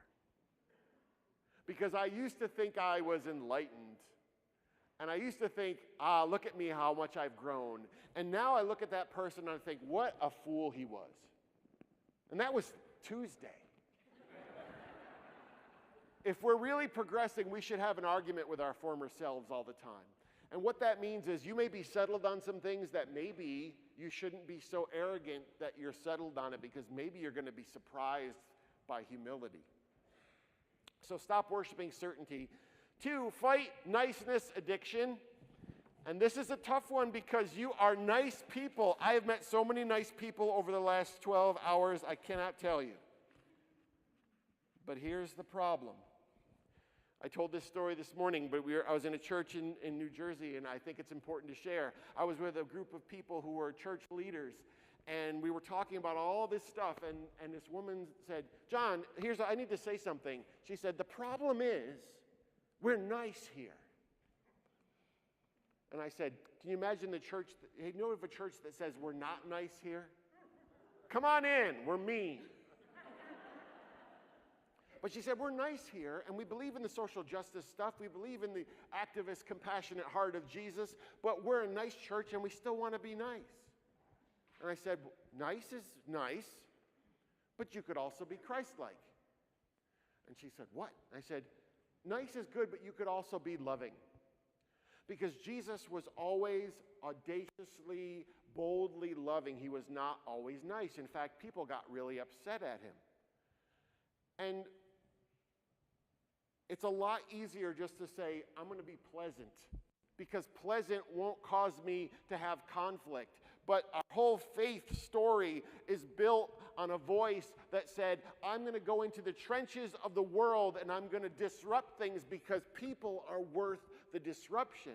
Because I used to think I was enlightened. And I used to think, look at me, how much I've grown. And now I look at that person and I think, what a fool he was. And that was Tuesday. if we're really progressing, we should have an argument with our former selves all the time. And what that means is you may be settled on some things that maybe you shouldn't be so arrogant that you're settled on it, because maybe you're going to be surprised by humility. So stop worshiping certainty. 2, fight niceness addiction. And this is a tough one because you are nice people. I have met so many nice people over the last 12 hours, I cannot tell you. But here's the problem. I told this story this morning, but I was in a church in New Jersey, and I think it's important to share. I was with a group of people who were church leaders, and we were talking about all this stuff, and this woman said, John, I need to say something. She said, the problem is, we're nice here. And I said, can you imagine the church, you know of a church that says we're not nice here? Come on in, we're mean. But she said, we're nice here, and we believe in the social justice stuff. We believe in the activist, compassionate heart of Jesus, but we're a nice church, and we still want to be nice. And I said, nice is nice, but you could also be Christ-like. And she said, what? I said, nice is good, but you could also be loving. Because Jesus was always audaciously, boldly loving. He was not always nice. In fact, people got really upset at him. And it's a lot easier just to say, I'm going to be pleasant, because pleasant won't cause me to have conflict. But our whole faith story is built on a voice that said, I'm going to go into the trenches of the world and I'm going to disrupt things because people are worth the disruption.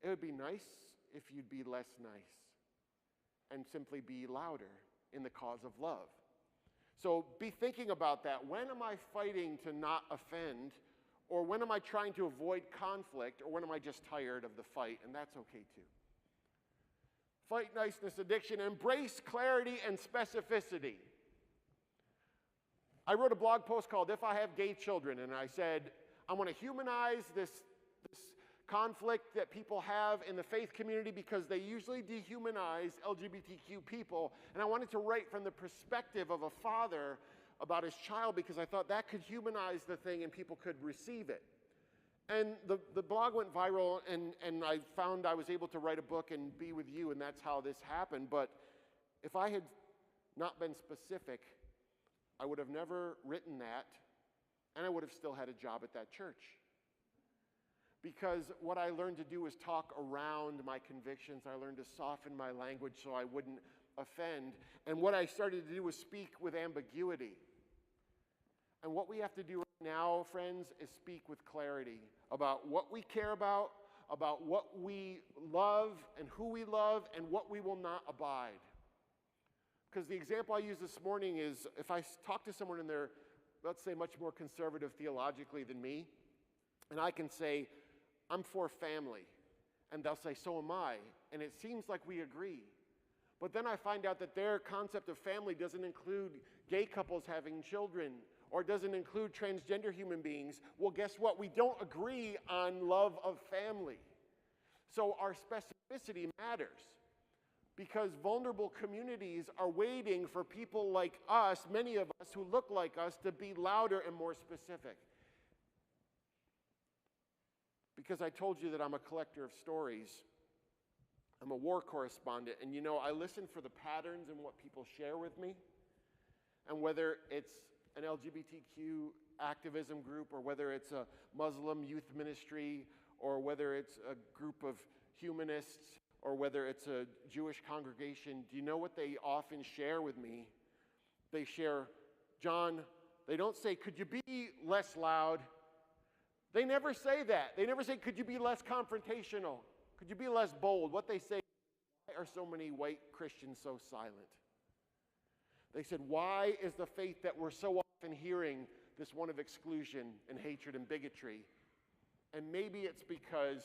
It would be nice if you'd be less nice and simply be louder in the cause of love. So be thinking about that. When am I fighting to not offend? Or when am I trying to avoid conflict? Or when am I just tired of the fight? And that's okay too. Fight niceness addiction. Embrace clarity and specificity. I wrote a blog post called If I Have Gay Children, and I said, I want to humanize this conflict that people have in the faith community because they usually dehumanize LGBTQ people. And I wanted to write from the perspective of a father about his child because I thought that could humanize the thing and people could receive it. And the blog went viral, and I found I was able to write a book and be with you, and that's how this happened. But if I had not been specific, I would have never written that, and I would have still had a job at that church. Because what I learned to do was talk around my convictions. I learned to soften my language so I wouldn't offend. And what I started to do was speak with ambiguity. And what we have to do right now, friends, is speak with clarity about what we care about what we love and who we love, and what we will not abide. Because the example I used this morning is if I talk to someone and they're, let's say, much more conservative theologically than me, and I can say, I'm for family. And they'll say, so am I. And it seems like we agree. But then I find out that their concept of family doesn't include gay couples having children, or doesn't include transgender human beings. Well, guess what? We don't agree on love of family. So our specificity matters, because vulnerable communities are waiting for people like us, many of us who look like us, to be louder and more specific. Because I told you that I'm a collector of stories. I'm a war correspondent, and I listen for the patterns in what people share with me. And whether it's an LGBTQ activism group, or whether it's a Muslim youth ministry, or whether it's a group of humanists, or whether it's a Jewish congregation, do you know what they often share with me? They share, John, they don't say, could you be less loud? They never say that. They never say, could you be less confrontational? Could you be less bold? What they say, why are so many white Christians so silent? They said, why is the faith that we're so often hearing this one of exclusion and hatred and bigotry? And maybe it's because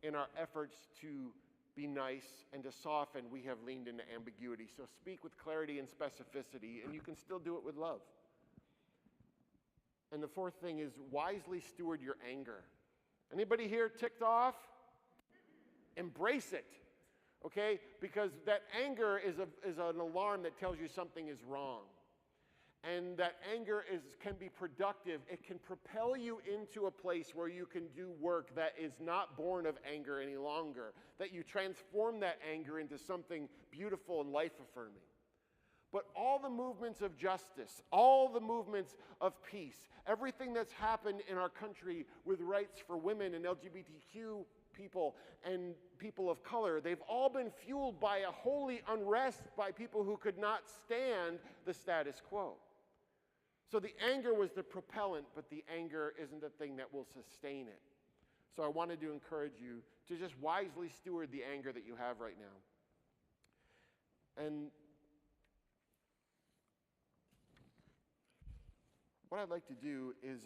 in our efforts to be nice and to soften, we have leaned into ambiguity. So speak with clarity and specificity, and you can still do it with love. And the fourth thing is wisely steward your anger. Anybody here ticked off? Embrace it, okay? Because that anger is an alarm that tells you something is wrong. And that anger can be productive. It can propel you into a place where you can do work that is not born of anger any longer, that you transform that anger into something beautiful and life-affirming. But all the movements of justice, all the movements of peace, everything that's happened in our country with rights for women and LGBTQ people and people of color, they've all been fueled by a holy unrest by people who could not stand the status quo. So the anger was the propellant, but the anger isn't the thing that will sustain it. So I wanted to encourage you to just wisely steward the anger that you have right now. And what I'd like to do is,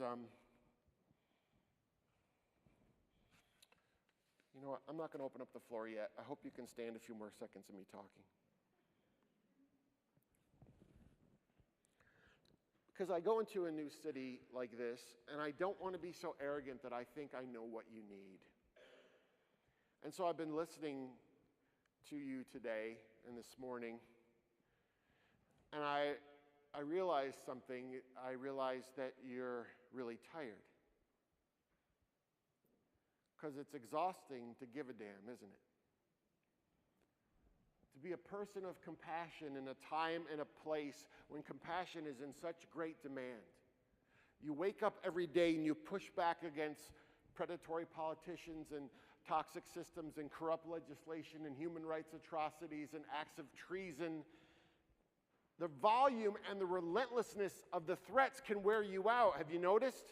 you know what, I'm not going to open up the floor yet. I hope you can stand a few more seconds of me talking. Because I go into a new city like this, and I don't want to be so arrogant that I think I know what you need. And so I've been listening to you today and this morning, and I realized something. I realized that you're really tired. Because it's exhausting to give a damn, isn't it? To be a person of compassion in a time and a place when compassion is in such great demand. You wake up every day and you push back against predatory politicians and toxic systems and corrupt legislation and human rights atrocities and acts of treason. The volume and the relentlessness of the threats can wear you out. Have you noticed?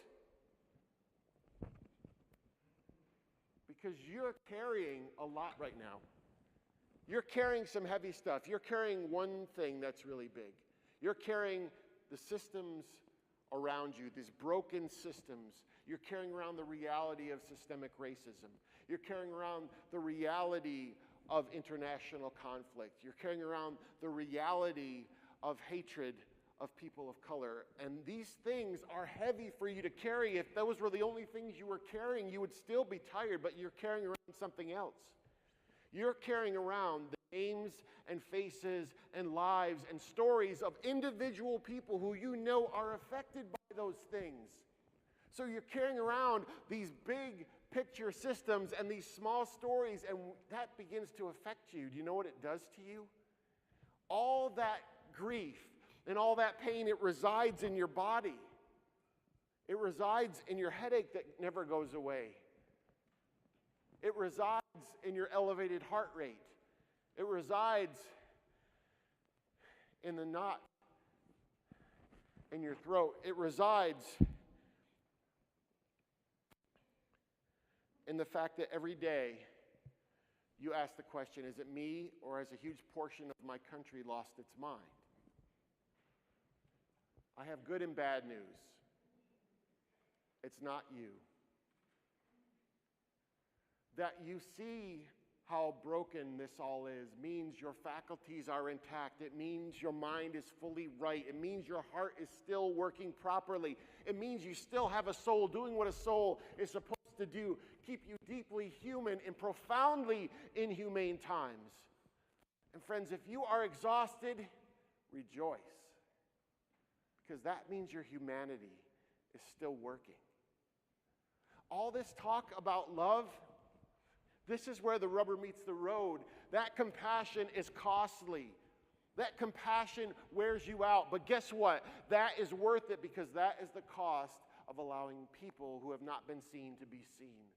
Because you're carrying a lot right now. You're carrying some heavy stuff. You're carrying one thing that's really big. You're carrying the systems around you, these broken systems. You're carrying around the reality of systemic racism. You're carrying around the reality of international conflict. You're carrying around the reality of hatred of people of color. And these things are heavy for you to carry. If those were the only things you were carrying, you would still be tired, but you're carrying around something else. You're carrying around the names and faces and lives and stories of individual people who you know are affected by those things. So you're carrying around these big picture systems and these small stories, and that begins to affect you. Do you know what it does to you? All that grief and all that pain, it resides in your body. It resides in your headache that never goes away. It resides in your elevated heart rate. It resides in the knot in your throat. It resides in the fact that every day you ask the question, is it me or has a huge portion of my country lost its mind? I have good and bad news. It's not you. That you see how broken this all is means your faculties are intact. It means your mind is fully right. It means your heart is still working properly. It means you still have a soul doing what a soul is supposed to do, keep you deeply human in profoundly inhumane times. And friends, if you are exhausted, rejoice. Because that means your humanity is still working. All this talk about love, this is where the rubber meets the road. That compassion is costly. That compassion wears you out. But guess what? That is worth it, because that is the cost of allowing people who have not been seen to be seen.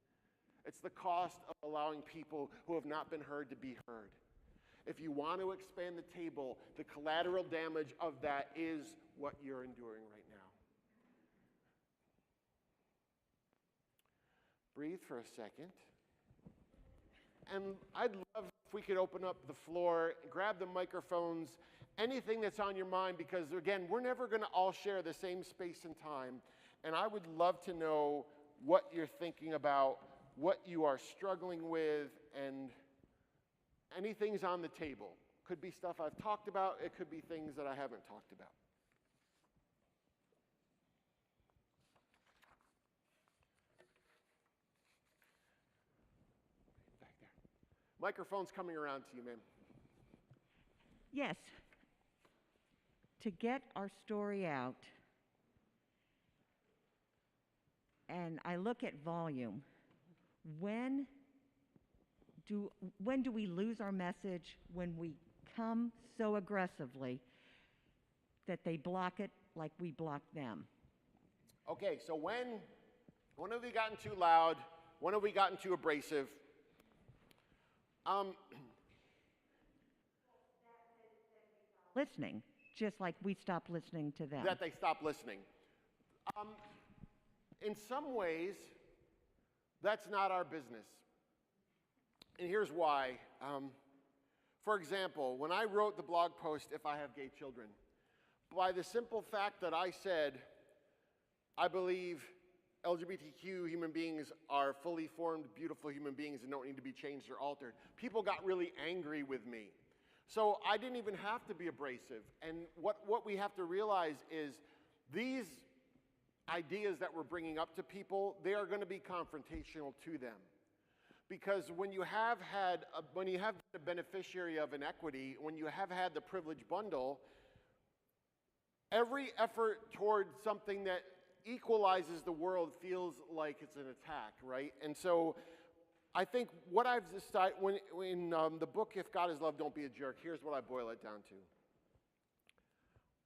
It's the cost of allowing people who have not been heard to be heard. If you want to expand the table, the collateral damage of that is what you're enduring right now. Breathe for a second. And I'd love if we could open up the floor, grab the microphones, anything that's on your mind, because again, we're never going to all share the same space and time. And I would love to know what you're thinking about, what you are struggling with, and anything's on the table. Could be stuff I've talked about. It could be things that I haven't talked about. Back there. Microphone's coming around to you, ma'am. Yes. to get our story out, and I look at volume, when do we lose our message? When we come so aggressively that they block it like we block them. Okay, so when have we gotten too loud? When have we gotten too abrasive? Listening, just like we stop listening to them. That they stop listening. In some ways, that's not our business. And here's why. For example, when I wrote the blog post, If I Have Gay Children, by the simple fact that I said, I believe LGBTQ human beings are fully formed, beautiful human beings and don't need to be changed or altered, people got really angry with me. So I didn't even have to be abrasive. And what we have to realize is these ideas that we're bringing up to people, they are going to be confrontational to them. Because when you have been a beneficiary of inequity, when you have had the privilege bundle, every effort toward something that equalizes the world feels like it's an attack, right? And so I think what I've decided, in the book, If God Is Love, Don't Be a Jerk, here's what I boil it down to.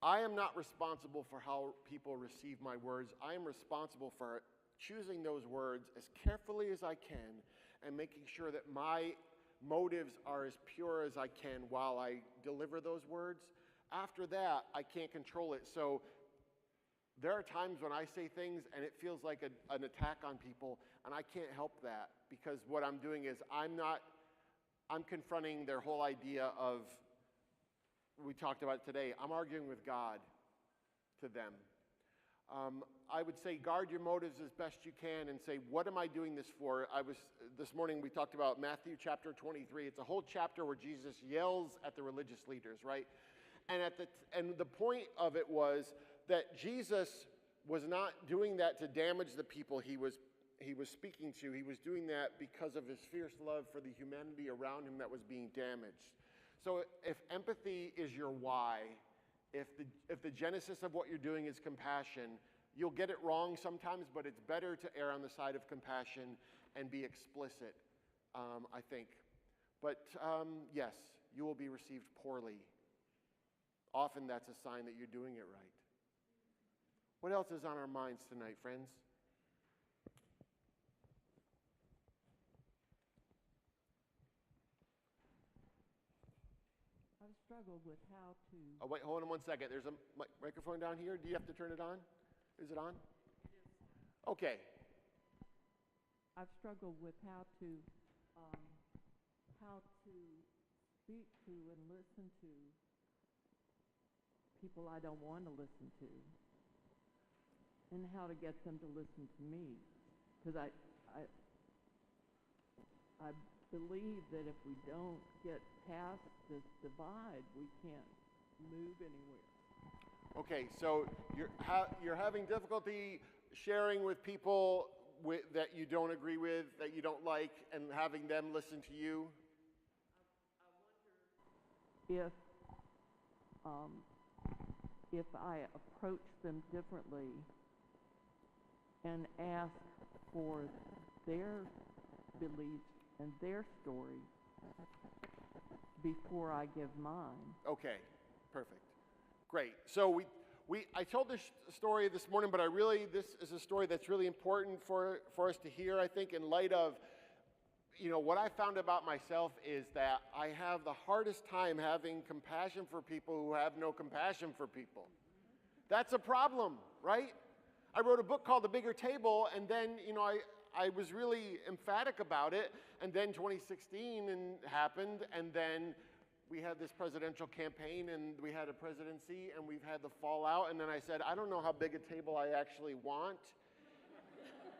I am not responsible for how people receive my words. I am responsible for choosing those words as carefully as I can and making sure that my motives are as pure as I can while I deliver those words. After that, I can't control it. So there are times when I say things and it feels like an attack on people, and I can't help that, because what I'm doing is I'm confronting their whole idea of, we talked about it today, I'm arguing with God to them. I would say guard your motives as best you can and say, what am I doing this for? This morning we talked about Matthew chapter 23. It's a whole chapter where Jesus yells at the religious leaders, right? And the point of it was that Jesus was not doing that to damage the people he was speaking to. He was doing that because of his fierce love for the humanity around him that was being damaged. So if empathy is your why, if the genesis of what you're doing is compassion, you'll get it wrong sometimes, but it's better to err on the side of compassion and be explicit, I think. But yes, you will be received poorly. Often that's a sign that you're doing it right. What else is on our minds tonight, friends? I've struggled with how to... Oh, wait, hold on one second. There's a microphone down here. Do you have to turn it on? Is it on? It is. Okay. I've struggled with how to speak to and listen to people I don't want to listen to, and how to get them to listen to me, because I believe that if we don't get past this divide, we can't move anywhere. Okay, so you're having difficulty sharing with people that you don't agree with, that you don't like, and having them listen to you? I wonder if I approach them differently and ask for their beliefs and their story before I give mine. Okay, perfect. Great. So I told this story this morning, but this is a story that's really important for us to hear, I think, in light of, what I found about myself is that I have the hardest time having compassion for people who have no compassion for people. That's a problem, right? I wrote a book called The Bigger Table, and then, I was really emphatic about it, and then 2016 happened, and then we had this presidential campaign, and we had a presidency, and we've had the fallout, and then I said, I don't know how big a table I actually want.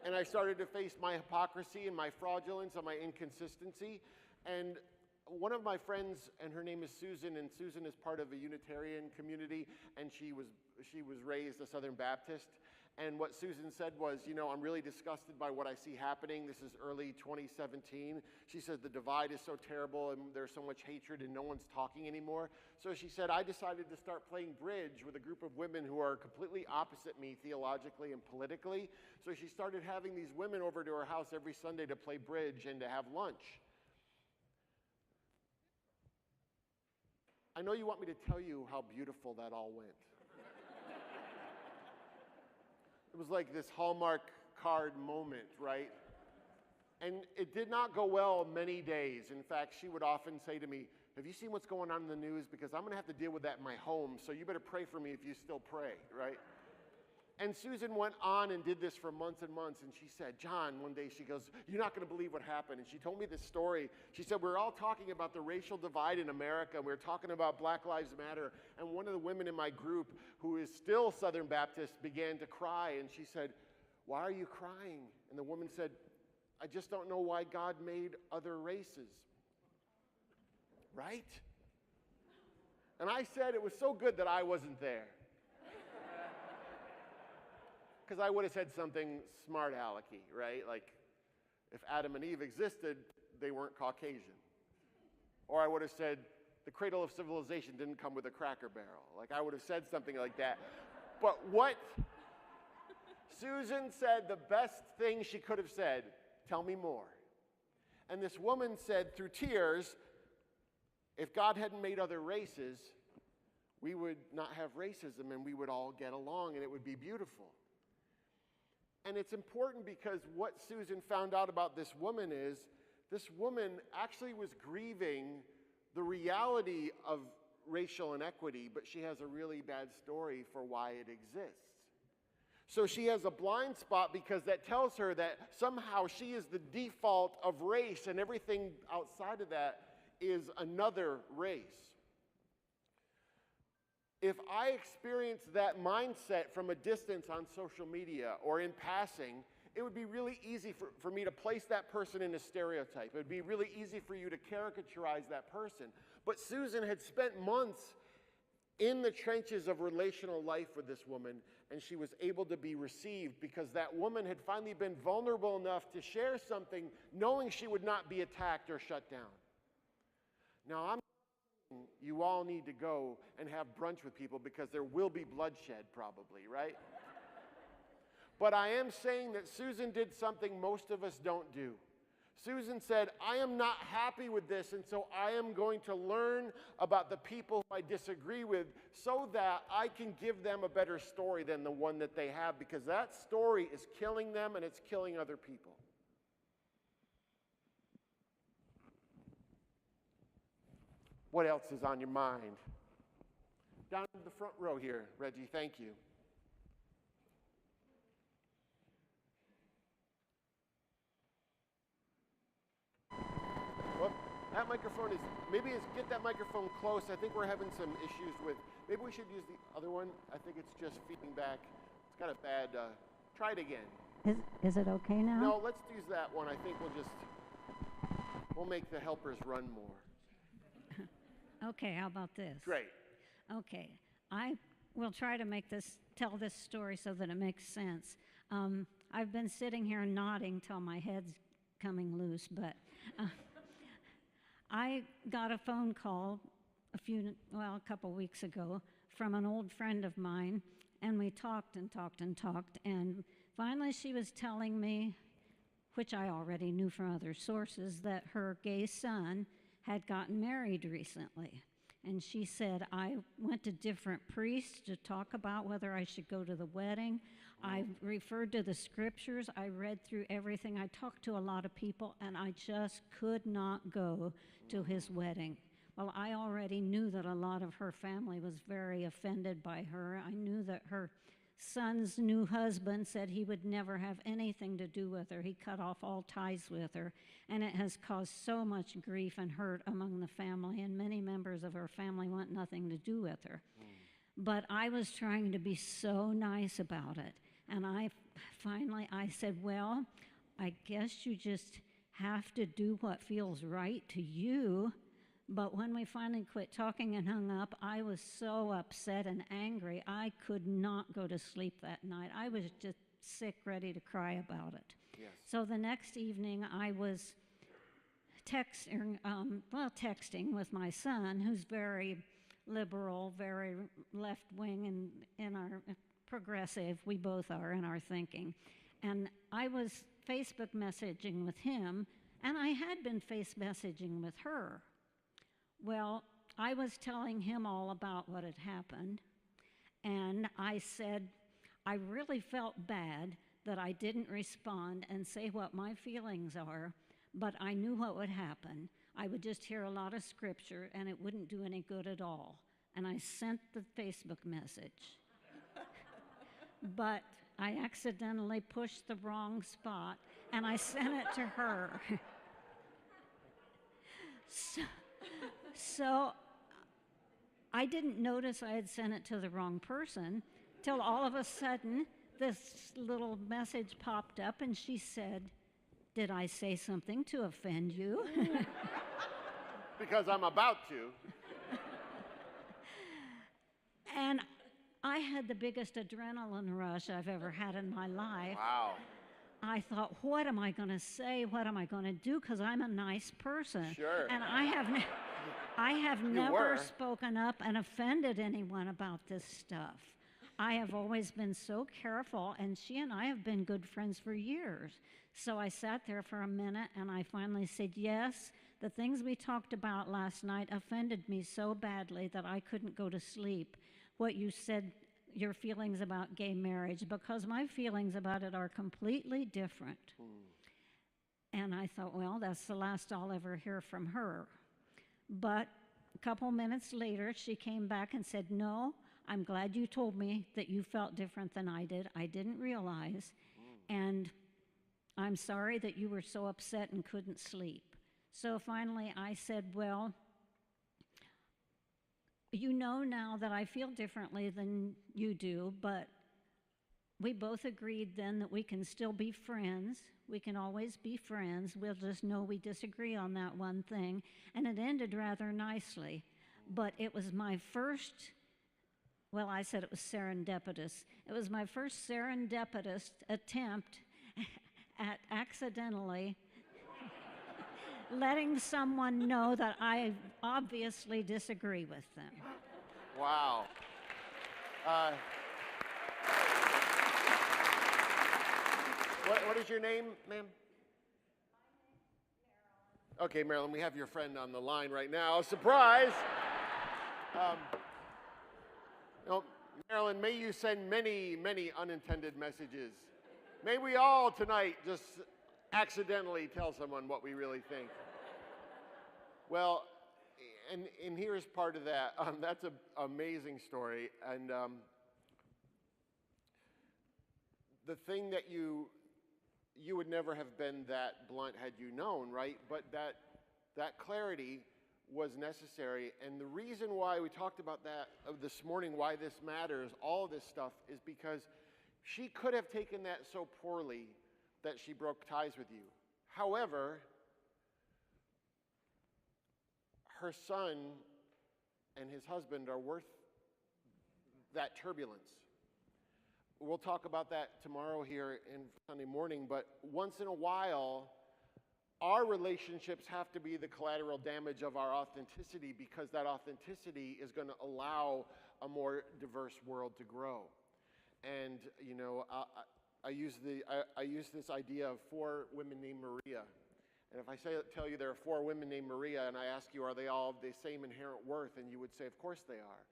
And I started to face my hypocrisy and my fraudulence and my inconsistency. And one of my friends, and her name is Susan, and Susan is part of a Unitarian community, and she was raised a Southern Baptist. And what Susan said was, I'm really disgusted by what I see happening. This is early 2017. She said the divide is so terrible and there's so much hatred and no one's talking anymore. So she said, I decided to start playing bridge with a group of women who are completely opposite me theologically and politically. So she started having these women over to her house every Sunday to play bridge and to have lunch. I know you want me to tell you how beautiful that all went. It was like this Hallmark card moment, right? And it did not go well many days. In fact, she would often say to me, have you seen what's going on in the news? Because I'm going to have to deal with that in my home, so you better pray for me if you still pray, right? And Susan went on and did this for months and months, and she said, John, one day she goes, you're not going to believe what happened. And she told me this story. She said, we're all talking about the racial divide in America. We're talking about Black Lives Matter. And one of the women in my group, who is still Southern Baptist, began to cry. And she said, why are you crying? And the woman said, I just don't know why God made other races. Right? And I said it was so good that I wasn't there. Because I would have said something smart alecky, right? Like, if Adam and Eve existed, they weren't Caucasian. Or I would have said, the cradle of civilization didn't come with a Cracker Barrel. Like, I would have said something like that. But what Susan said, the best thing she could have said, tell me more. And this woman said through tears, if God hadn't made other races, we would not have racism and we would all get along and it would be beautiful. And it's important because what Susan found out about this woman is this woman actually was grieving the reality of racial inequity, but she has a really bad story for why it exists. So she has a blind spot because that tells her that somehow she is the default of race and everything outside of that is another race. If I experience that mindset from a distance on social media or in passing, it would be really easy for me to place that person in a stereotype. It would be really easy for you to caricaturize that person. But Susan had spent months in the trenches of relational life with this woman, and she was able to be received because that woman had finally been vulnerable enough to share something knowing she would not be attacked or shut down. Now, I'm saying you all need to go and have brunch with people because there will be bloodshed probably, right? But I am saying that Susan did something most of us don't do. Susan said, I am not happy with this, and so I am going to learn about the people I disagree with so that I can give them a better story than the one that they have, because that story is killing them and it's killing other people. What else is on your mind? Down in the front row here, Reggie, thank you. Well, that microphone is, get that microphone close. I think we're having some issues with, maybe we should use the other one. I think it's just feeding back. It's got a bad, try it again. Is it okay now? No, let's use that one. I think we'll make the helpers run more. Okay, how about this? Great. Okay, I will try to tell this story so that it makes sense. I've been sitting here nodding till my head's coming loose, but I got a phone call a couple weeks ago from an old friend of mine, and we talked and talked and talked, and finally she was telling me, which I already knew from other sources, that her gay son had gotten married recently. And she said, I went to different priests to talk about whether I should go to the wedding. I referred to the scriptures. I read through everything. I talked to a lot of people, and I just could not go to his wedding. Well, I already knew that a lot of her family was very offended by her. I knew that her son's new husband said he would never have anything to do with her. He cut off all ties with her, and it has caused so much grief and hurt among the family, and many members of her family want nothing to do with her. But I was trying to be so nice about it, and I said, well, I guess you just have to do what feels right to you, But when we finally quit talking and hung up, I was so upset and angry. I could not go to sleep that night. I was just sick, ready to cry about it. Yes. So the next evening, I was texting with my son, who's very liberal, very left-wing, and our progressive. We both are in our thinking. And I was Facebook messaging with him, and I had been messaging with her. Well, I was telling him all about what had happened, and I said I really felt bad that I didn't respond and say what my feelings are, but I knew what would happen. I would just hear a lot of scripture, and it wouldn't do any good at all. And I sent the Facebook message. But I accidentally pushed the wrong spot, and I sent it to her. So I didn't notice I had sent it to the wrong person till all of a sudden this little message popped up, and she said, "Did I say something to offend you?" Because I'm about to. And I had the biggest adrenaline rush I've ever had in my life. Wow. I thought, what am I going to say? What am I going to do? Because I'm a nice person. Sure. And I have never spoken up and offended anyone about this stuff. I have always been so careful, and she and I have been good friends for years. So I sat there for a minute, and I finally said, yes, the things we talked about last night offended me so badly that I couldn't go to sleep. What you said, your feelings about gay marriage, because my feelings about it are completely different. And I thought, well, that's the last I'll ever hear from her. But a couple minutes later, she came back and said, no, I'm glad you told me that you felt different than I did. I didn't realize. And I'm sorry that you were so upset and couldn't sleep. So finally I said, well, you know now that I feel differently than you do, but we both agreed then that we can still be friends. We can always be friends. We'll just know we disagree on that one thing. And it ended rather nicely. But it was my first, well, I said it was serendipitous. It was my first serendipitous attempt at accidentally letting someone know that I obviously disagree with them. Wow. What is your name, ma'am? Okay, Marilyn, we have your friend on the line right now. Surprise! Marilyn, may you send many, many unintended messages. May we all tonight just accidentally tell someone what we really think. Well, and here's part of that. That's an amazing story. And the thing that you would never have been that blunt had you known, right? But that clarity was necessary. And the reason why we talked about that this morning, why this matters, all of this stuff, is because she could have taken that so poorly that she broke ties with you. However, her son and his husband are worth that turbulence. We'll talk about that tomorrow here in Sunday morning, but once in a while, our relationships have to be the collateral damage of our authenticity, because that authenticity is going to allow a more diverse world to grow. And, you know, I use this idea of 4 women named Maria. And if I tell you there are 4 women named Maria, and I ask you, are they all of the same inherent worth? And you would say, of course they are.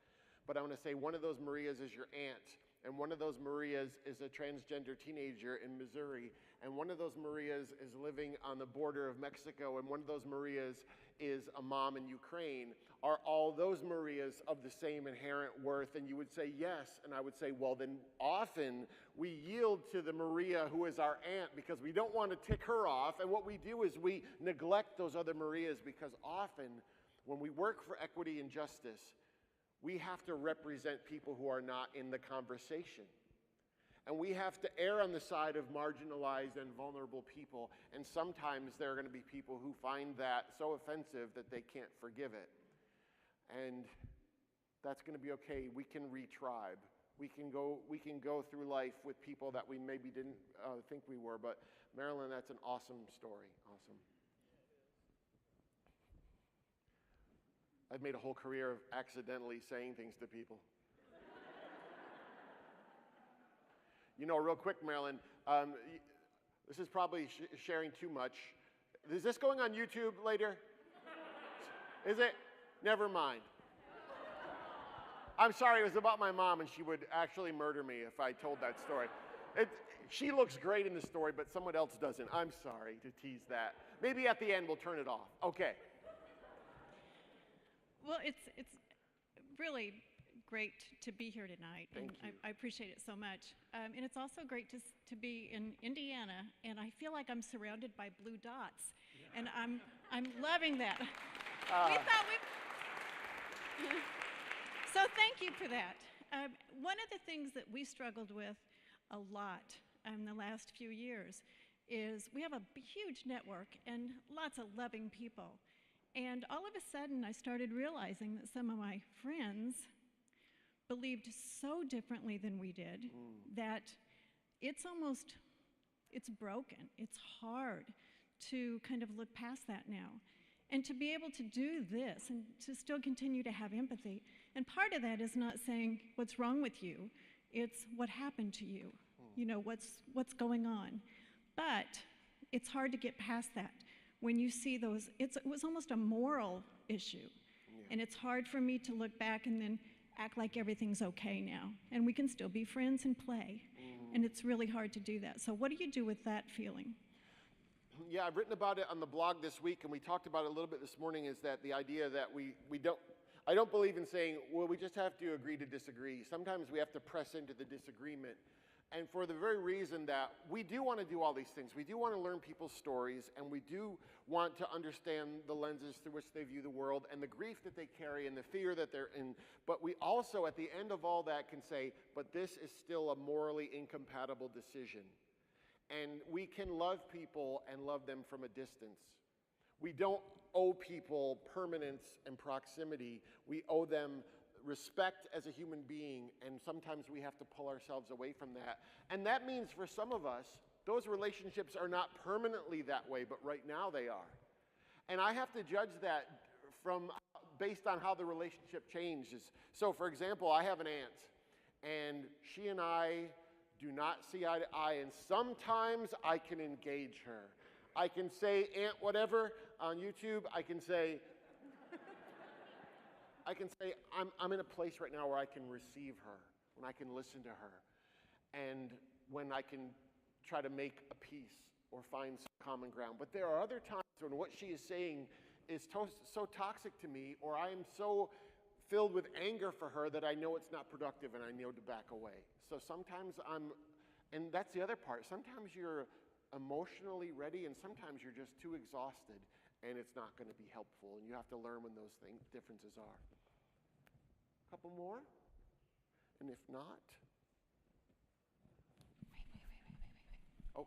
But I want to say one of those Marias is your aunt. And one of those Marias is a transgender teenager in Missouri. And one of those Marias is living on the border of Mexico. And one of those Marias is a mom in Ukraine. Are all those Marias of the same inherent worth? And you would say yes. And I would say, well, then often we yield to the Maria who is our aunt because we don't want to tick her off. And what we do is we neglect those other Marias, because often when we work for equity and justice, we have to represent people who are not in the conversation. And we have to err on the side of marginalized and vulnerable people. And sometimes there are going to be people who find that so offensive that they can't forgive it. And that's going to be okay. We can retribe. We can go through life with people that we maybe didn't think we were. But Marilyn, that's an awesome story. Awesome. I've made a whole career of accidentally saying things to people. You know, real quick, Marilyn, this is probably sharing too much. Is this going on YouTube later? Is it? Never mind. I'm sorry, it was about my mom, and she would actually murder me if I told that story. She looks great in the story, but someone else doesn't. I'm sorry to tease that. Maybe at the end we'll turn it off. Okay. Well, it's really great to be here tonight, and I appreciate it so much. And it's also great to be in Indiana, and I feel like I'm surrounded by blue dots, and I'm loving that. So thank you for that. One of the things that we struggled with a lot in the last few years is we have a huge network and lots of loving people. And all of a sudden, I started realizing that some of my friends believed so differently than we did that it's broken. It's hard to kind of look past that now. And to be able to do this and to still continue to have empathy. And part of that is not saying what's wrong with you, it's what happened to you. You know, what's going on. But it's hard to get past that. When you see those, it was almost a moral issue. Yeah. And it's hard for me to look back and then act like everything's okay now. And we can still be friends and play. And it's really hard to do that. So what do you do with that feeling? Yeah, I've written about it on the blog this week, and we talked about it a little bit this morning, is that the idea that I don't believe in saying, well, we just have to agree to disagree. Sometimes we have to press into the disagreement. And for the very reason that we do want to do all these things. We do want to learn people's stories, and we do want to understand the lenses through which they view the world and the grief that they carry and the fear that they're in. But we also, at the end of all that, can say, but this is still a morally incompatible decision. And we can love people and love them from a distance. We don't owe people permanence and proximity. We owe them respect as a human being, and sometimes we have to pull ourselves away from that. And that means for some of us, those relationships are not permanently that way, but right now they are. And I have to judge that based on how the relationship changes. So for example, I have an aunt, and she and I do not see eye to eye, and sometimes I can engage her. I can say aunt whatever on YouTube. I can say I'm in a place right now where I can receive her, when I can listen to her, and when I can try to make a peace or find some common ground. But there are other times when what she is saying is so toxic to me, or I am so filled with anger for her that I know it's not productive and I know to back away. So sometimes and that's the other part, sometimes you're emotionally ready and sometimes you're just too exhausted and it's not going to be helpful, and you have to learn when those differences are. A couple more? And if not? Wait. Oh.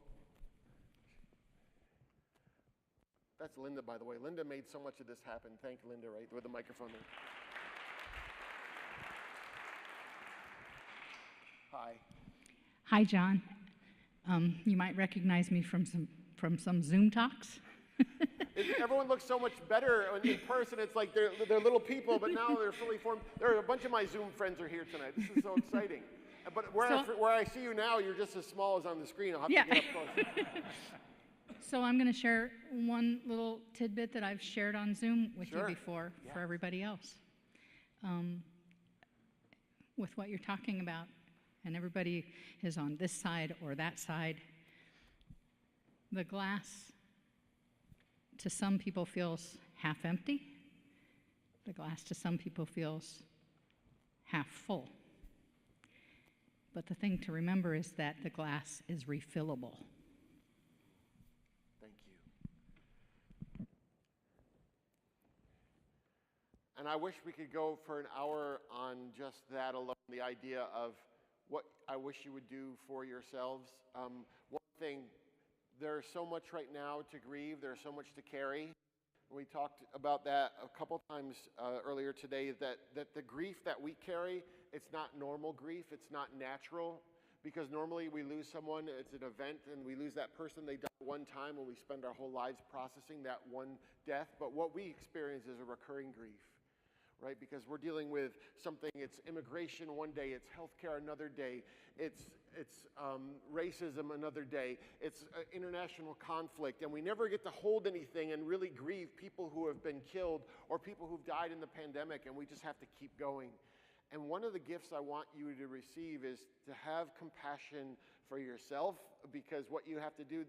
That's Linda, by the way. Linda made so much of this happen. Thank Linda, right, with the microphone there. Hi. Hi, John. You might recognize me from some Zoom talks. Everyone looks so much better in person. It's like they're little people, but now they're fully formed. There are a bunch of my Zoom friends are here tonight. This is so exciting. But where I see you now, you're just as small as on the screen. I'll have to get up close. So I'm going to share one little tidbit that I've shared on Zoom with you before for everybody else. With what you're talking about, and everybody is on this side or that side, the glass to some people feels half empty. The glass to some people feels half full. But the thing to remember is that the glass is refillable. Thank you. And I wish we could go for an hour on just that alone, the idea of what I wish you would do for yourselves. One thing, there's so much right now to grieve, there's so much to carry. We talked about that a couple times earlier today, that the grief that we carry, it's not normal grief, it's not natural, because normally we lose someone, it's an event, and we lose that person, they die one time, and we spend our whole lives processing that one death. But what we experience is a recurring grief, right? Because we're dealing with something, it's immigration one day, it's healthcare another day, it's racism another day, it's international conflict, and we never get to hold anything and really grieve people who have been killed or people who've died in the pandemic, and we just have to keep going. And one of the gifts I want you to receive is to have compassion for yourself, because what you have to do,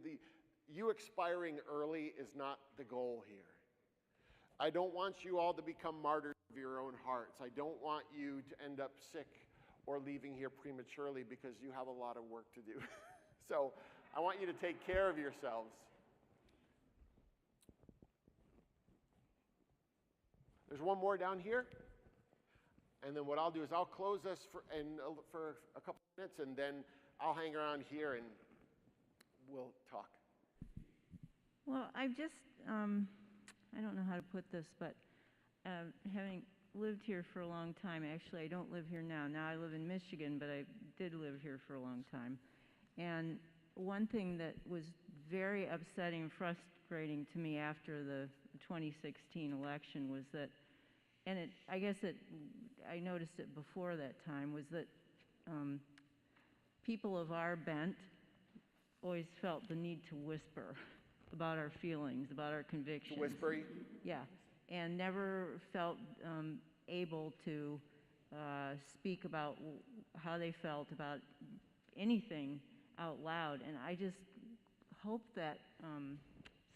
you expiring early is not the goal here. I don't want you all to become martyrs of your own hearts. I don't want you to end up sick or leaving here prematurely because you have a lot of work to do. So I want you to take care of yourselves. There's one more down here. And then what I'll do is I'll close us for a couple minutes, and then I'll hang around here and we'll talk. Well, I've just, I don't know how to put this, but having lived here for a long time, actually I don't live here now. Now I live in Michigan, but I did live here for a long time. And one thing that was very upsetting and frustrating to me after the 2016 election was that, and I noticed it before that time, was that people of our bent always felt the need to whisper about our feelings, about our convictions. Whispering? Yeah, and never felt able to speak about how they felt about anything out loud. And I just hope that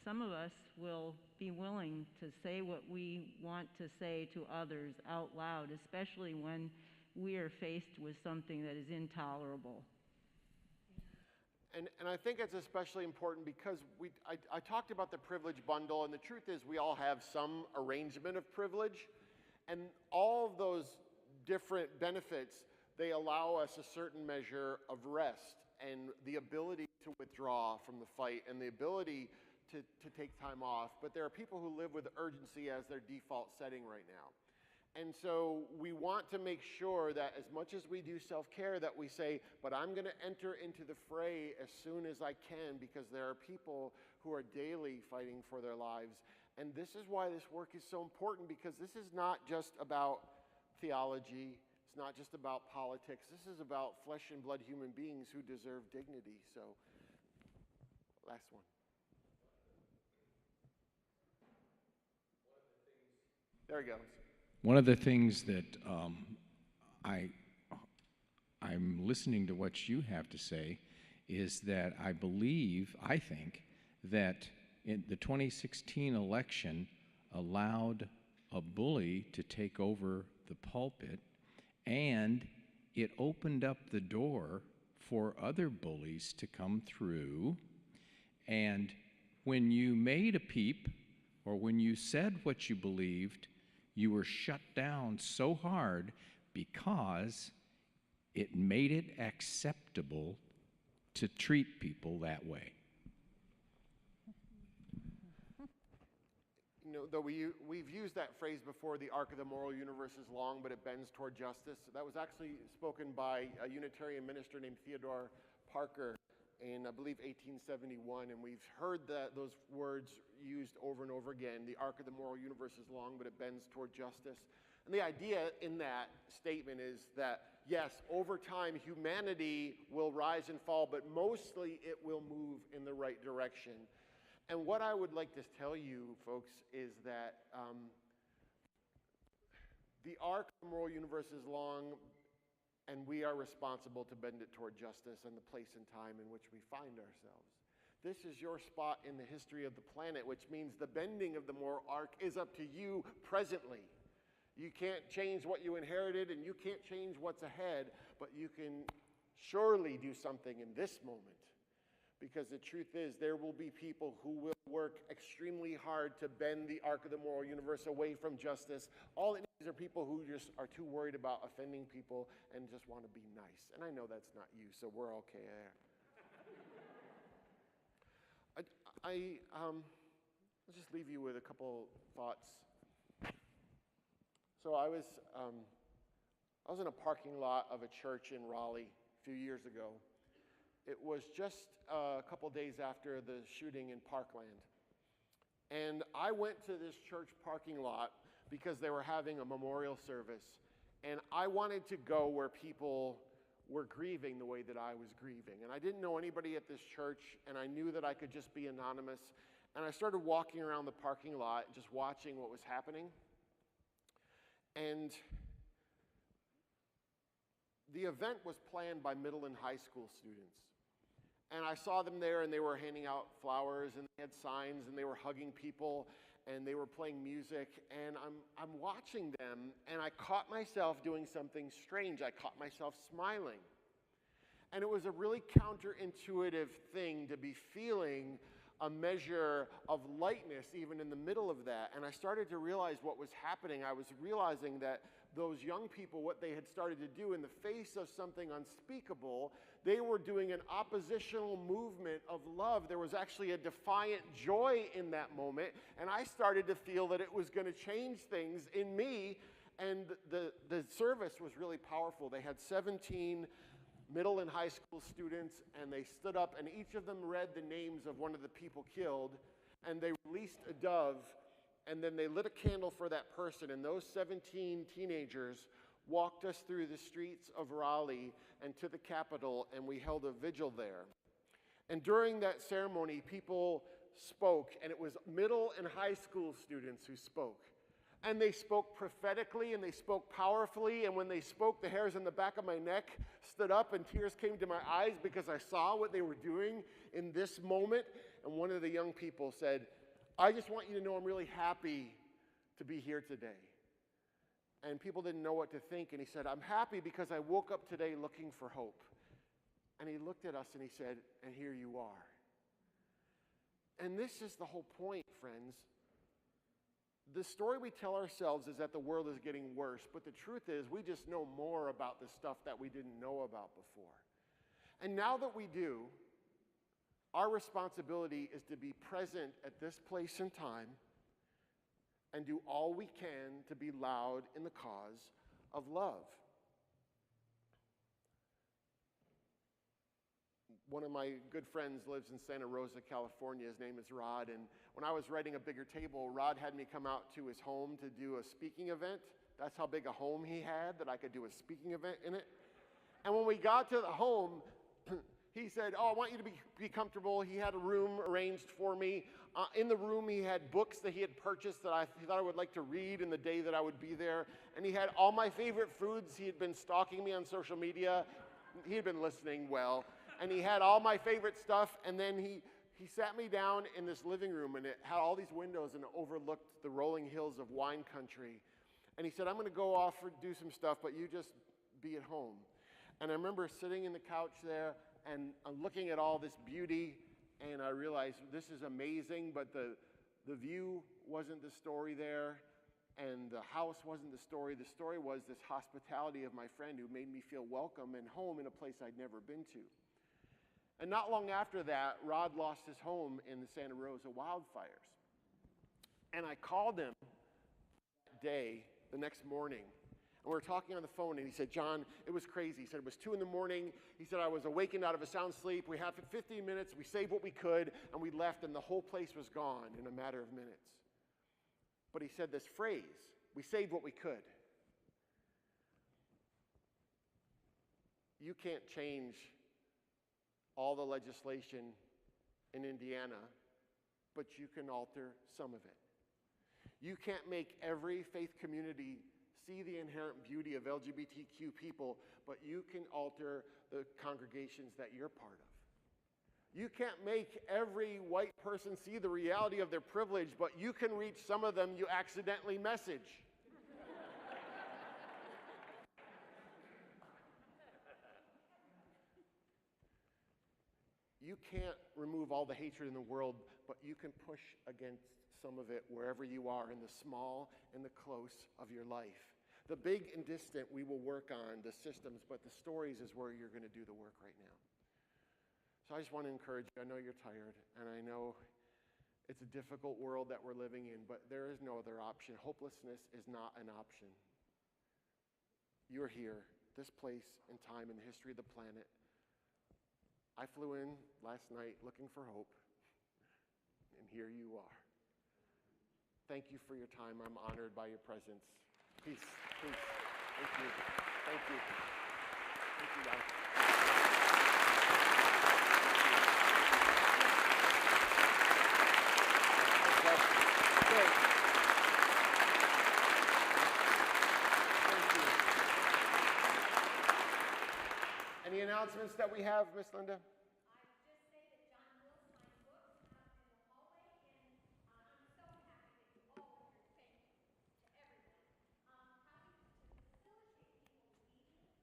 some of us will be willing to say what we want to say to others out loud, especially when we are faced with something that is intolerable. And I think it's especially important because I talked about the privilege bundle, and the truth is we all have some arrangement of privilege, and all of those different benefits, they allow us a certain measure of rest and the ability to withdraw from the fight and the ability to take time off. But there are people who live with urgency as their default setting right now. And so we want to make sure that as much as we do self-care, that we say, but I'm going to enter into the fray as soon as I can, because there are people who are daily fighting for their lives. And this is why this work is so important, because this is not just about theology. It's not just about politics. This is about flesh and blood human beings who deserve dignity. So, last one. There he goes. One of the things that I'm listening to what you have to say is that I think that in the 2016 election allowed a bully to take over the pulpit, and it opened up the door for other bullies to come through. And when you made a peep, or when you said what you believed, you were shut down so hard because it made it acceptable to treat people that way. You know, though we've used that phrase before, the arc of the moral universe is long, but it bends toward justice. That was actually spoken by a Unitarian minister named Theodore Parker in, I believe, 1871, and we've heard those words used over and over again. The arc of the moral universe is long, but it bends toward justice. And the idea in that statement is that, yes, over time, humanity will rise and fall, but mostly it will move in the right direction. And what I would like to tell you, folks, is that the arc of the moral universe is long, and we are responsible to bend it toward justice and the place and time in which we find ourselves. This is your spot in the history of the planet, which means the bending of the moral arc is up to you presently. You can't change what you inherited, and you can't change what's ahead, but you can surely do something in this moment. Because the truth is, there will be people who will work extremely hard to bend the arc of the moral universe away from justice. All it needs are people who just are too worried about offending people and just want to be nice. And I know that's not you, so we're okay there. I'll just leave you with a couple thoughts. So I was in a parking lot of a church in Raleigh a few years ago. It was just a couple days after the shooting in Parkland. And I went to this church parking lot because they were having a memorial service. And I wanted to go where people were grieving the way that I was grieving. And I didn't know anybody at this church, and I knew that I could just be anonymous. And I started walking around the parking lot, just watching what was happening. And the event was planned by middle and high school students. And I saw them there, and they were handing out flowers, and they had signs, and they were hugging people, and they were playing music. And I'm watching them, and I caught myself doing something strange. I caught myself smiling. And it was a really counterintuitive thing to be feeling a measure of lightness even in the middle of that. And I started to realize what was happening. I was realizing that those young people, what they had started to do in the face of something unspeakable, they were doing an oppositional movement of love. There was actually a defiant joy in that moment. And I started to feel that it was going to change things in me. And the service was really powerful. They had 17 middle and high school students, and they stood up, and each of them read the names of one of the people killed, and they released a dove, and then they lit a candle for that person, and those 17 teenagers walked us through the streets of Raleigh and to the Capitol, and we held a vigil there. And during that ceremony, people spoke, and it was middle and high school students who spoke. And they spoke prophetically, and they spoke powerfully, and when they spoke, the hairs on the back of my neck stood up, and tears came to my eyes because I saw what they were doing in this moment. And one of the young people said, "I just want you to know I'm really happy to be here today." And people didn't know what to think, and he said, "I'm happy because I woke up today looking for hope." And he looked at us and he said, "And here you are." And this is the whole point, friends. The story we tell ourselves is that the world is getting worse, but the truth is we just know more about the stuff that we didn't know about before. And now that we do, our responsibility is to be present at this place and time and do all we can to be loud in the cause of love. One of my good friends lives in Santa Rosa, California. His name is Rod. And when I was writing A Bigger Table, Rod had me come out to his home to do a speaking event. That's how big a home he had, that I could do a speaking event in it. And when we got to the home, he said, "Oh, I want you to be comfortable." He had a room arranged for me. In the room, he had books that he had purchased that he thought I would like to read in the day that I would be there. And he had all my favorite foods. He had been stalking me on social media. He had been listening well. And he had all my favorite stuff, and then he sat me down in this living room, and it had all these windows, and it overlooked the rolling hills of wine country. And he said, "I'm going to go off and do some stuff, but you just be at home." And I remember sitting in the couch there, and looking at all this beauty, and I realized this is amazing, but the view wasn't the story there, and the house wasn't the story. The story was this hospitality of my friend who made me feel welcome and home in a place I'd never been to. And not long after that, Rod lost his home in the Santa Rosa wildfires. And I called him that day, the next morning. And we were talking on the phone, and he said, "John, it was crazy." He said, "It was 2 a.m. He said, "I was awakened out of a sound sleep. We had 15 minutes. We saved what we could, and we left, and the whole place was gone in a matter of minutes." But he said this phrase, "We saved what we could." You can't change all the legislation in Indiana, but you can alter some of it. You can't make every faith community see the inherent beauty of LGBTQ people, but you can alter the congregations that you're part of. You can't make every white person see the reality of their privilege, but you can reach some of them you accidentally message. You can't remove all the hatred in the world, but you can push against some of it wherever you are, in the small and the close of your life. The big and distant we will work on, the systems, but the stories is where you're going to do the work right now. So I just want to encourage you. I know you're tired, and I know it's a difficult world that we're living in, but there is no other option. Hopelessness is not an option. You're here, this place and time in the history of the planet. I flew in last night looking for hope, and here you are. Thank you for your time. I'm honored by your presence. Peace, peace. Thank you. Thank you. Thank you, guys. Great. Thank you. Any announcements that we have, Miss Linda? I just say that John will sign books out in the hallway, and I'm so happy that you all are here. Thank you to everyone. Happy to facilitate people reading.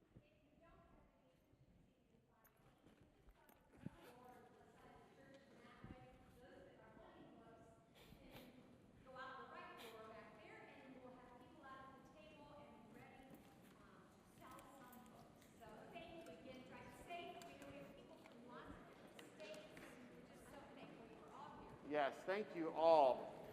If you don't have any interest in seeing the Bible, you can just go to the front door on the side of the church, and that way those that are wanting books can go out the right door back there, and we'll have people out at the table and be ready to sell some books. So thank you again. Drive safe. We know we have people from lots of different states. We're just so thankful you're all here. Yes, thank you all.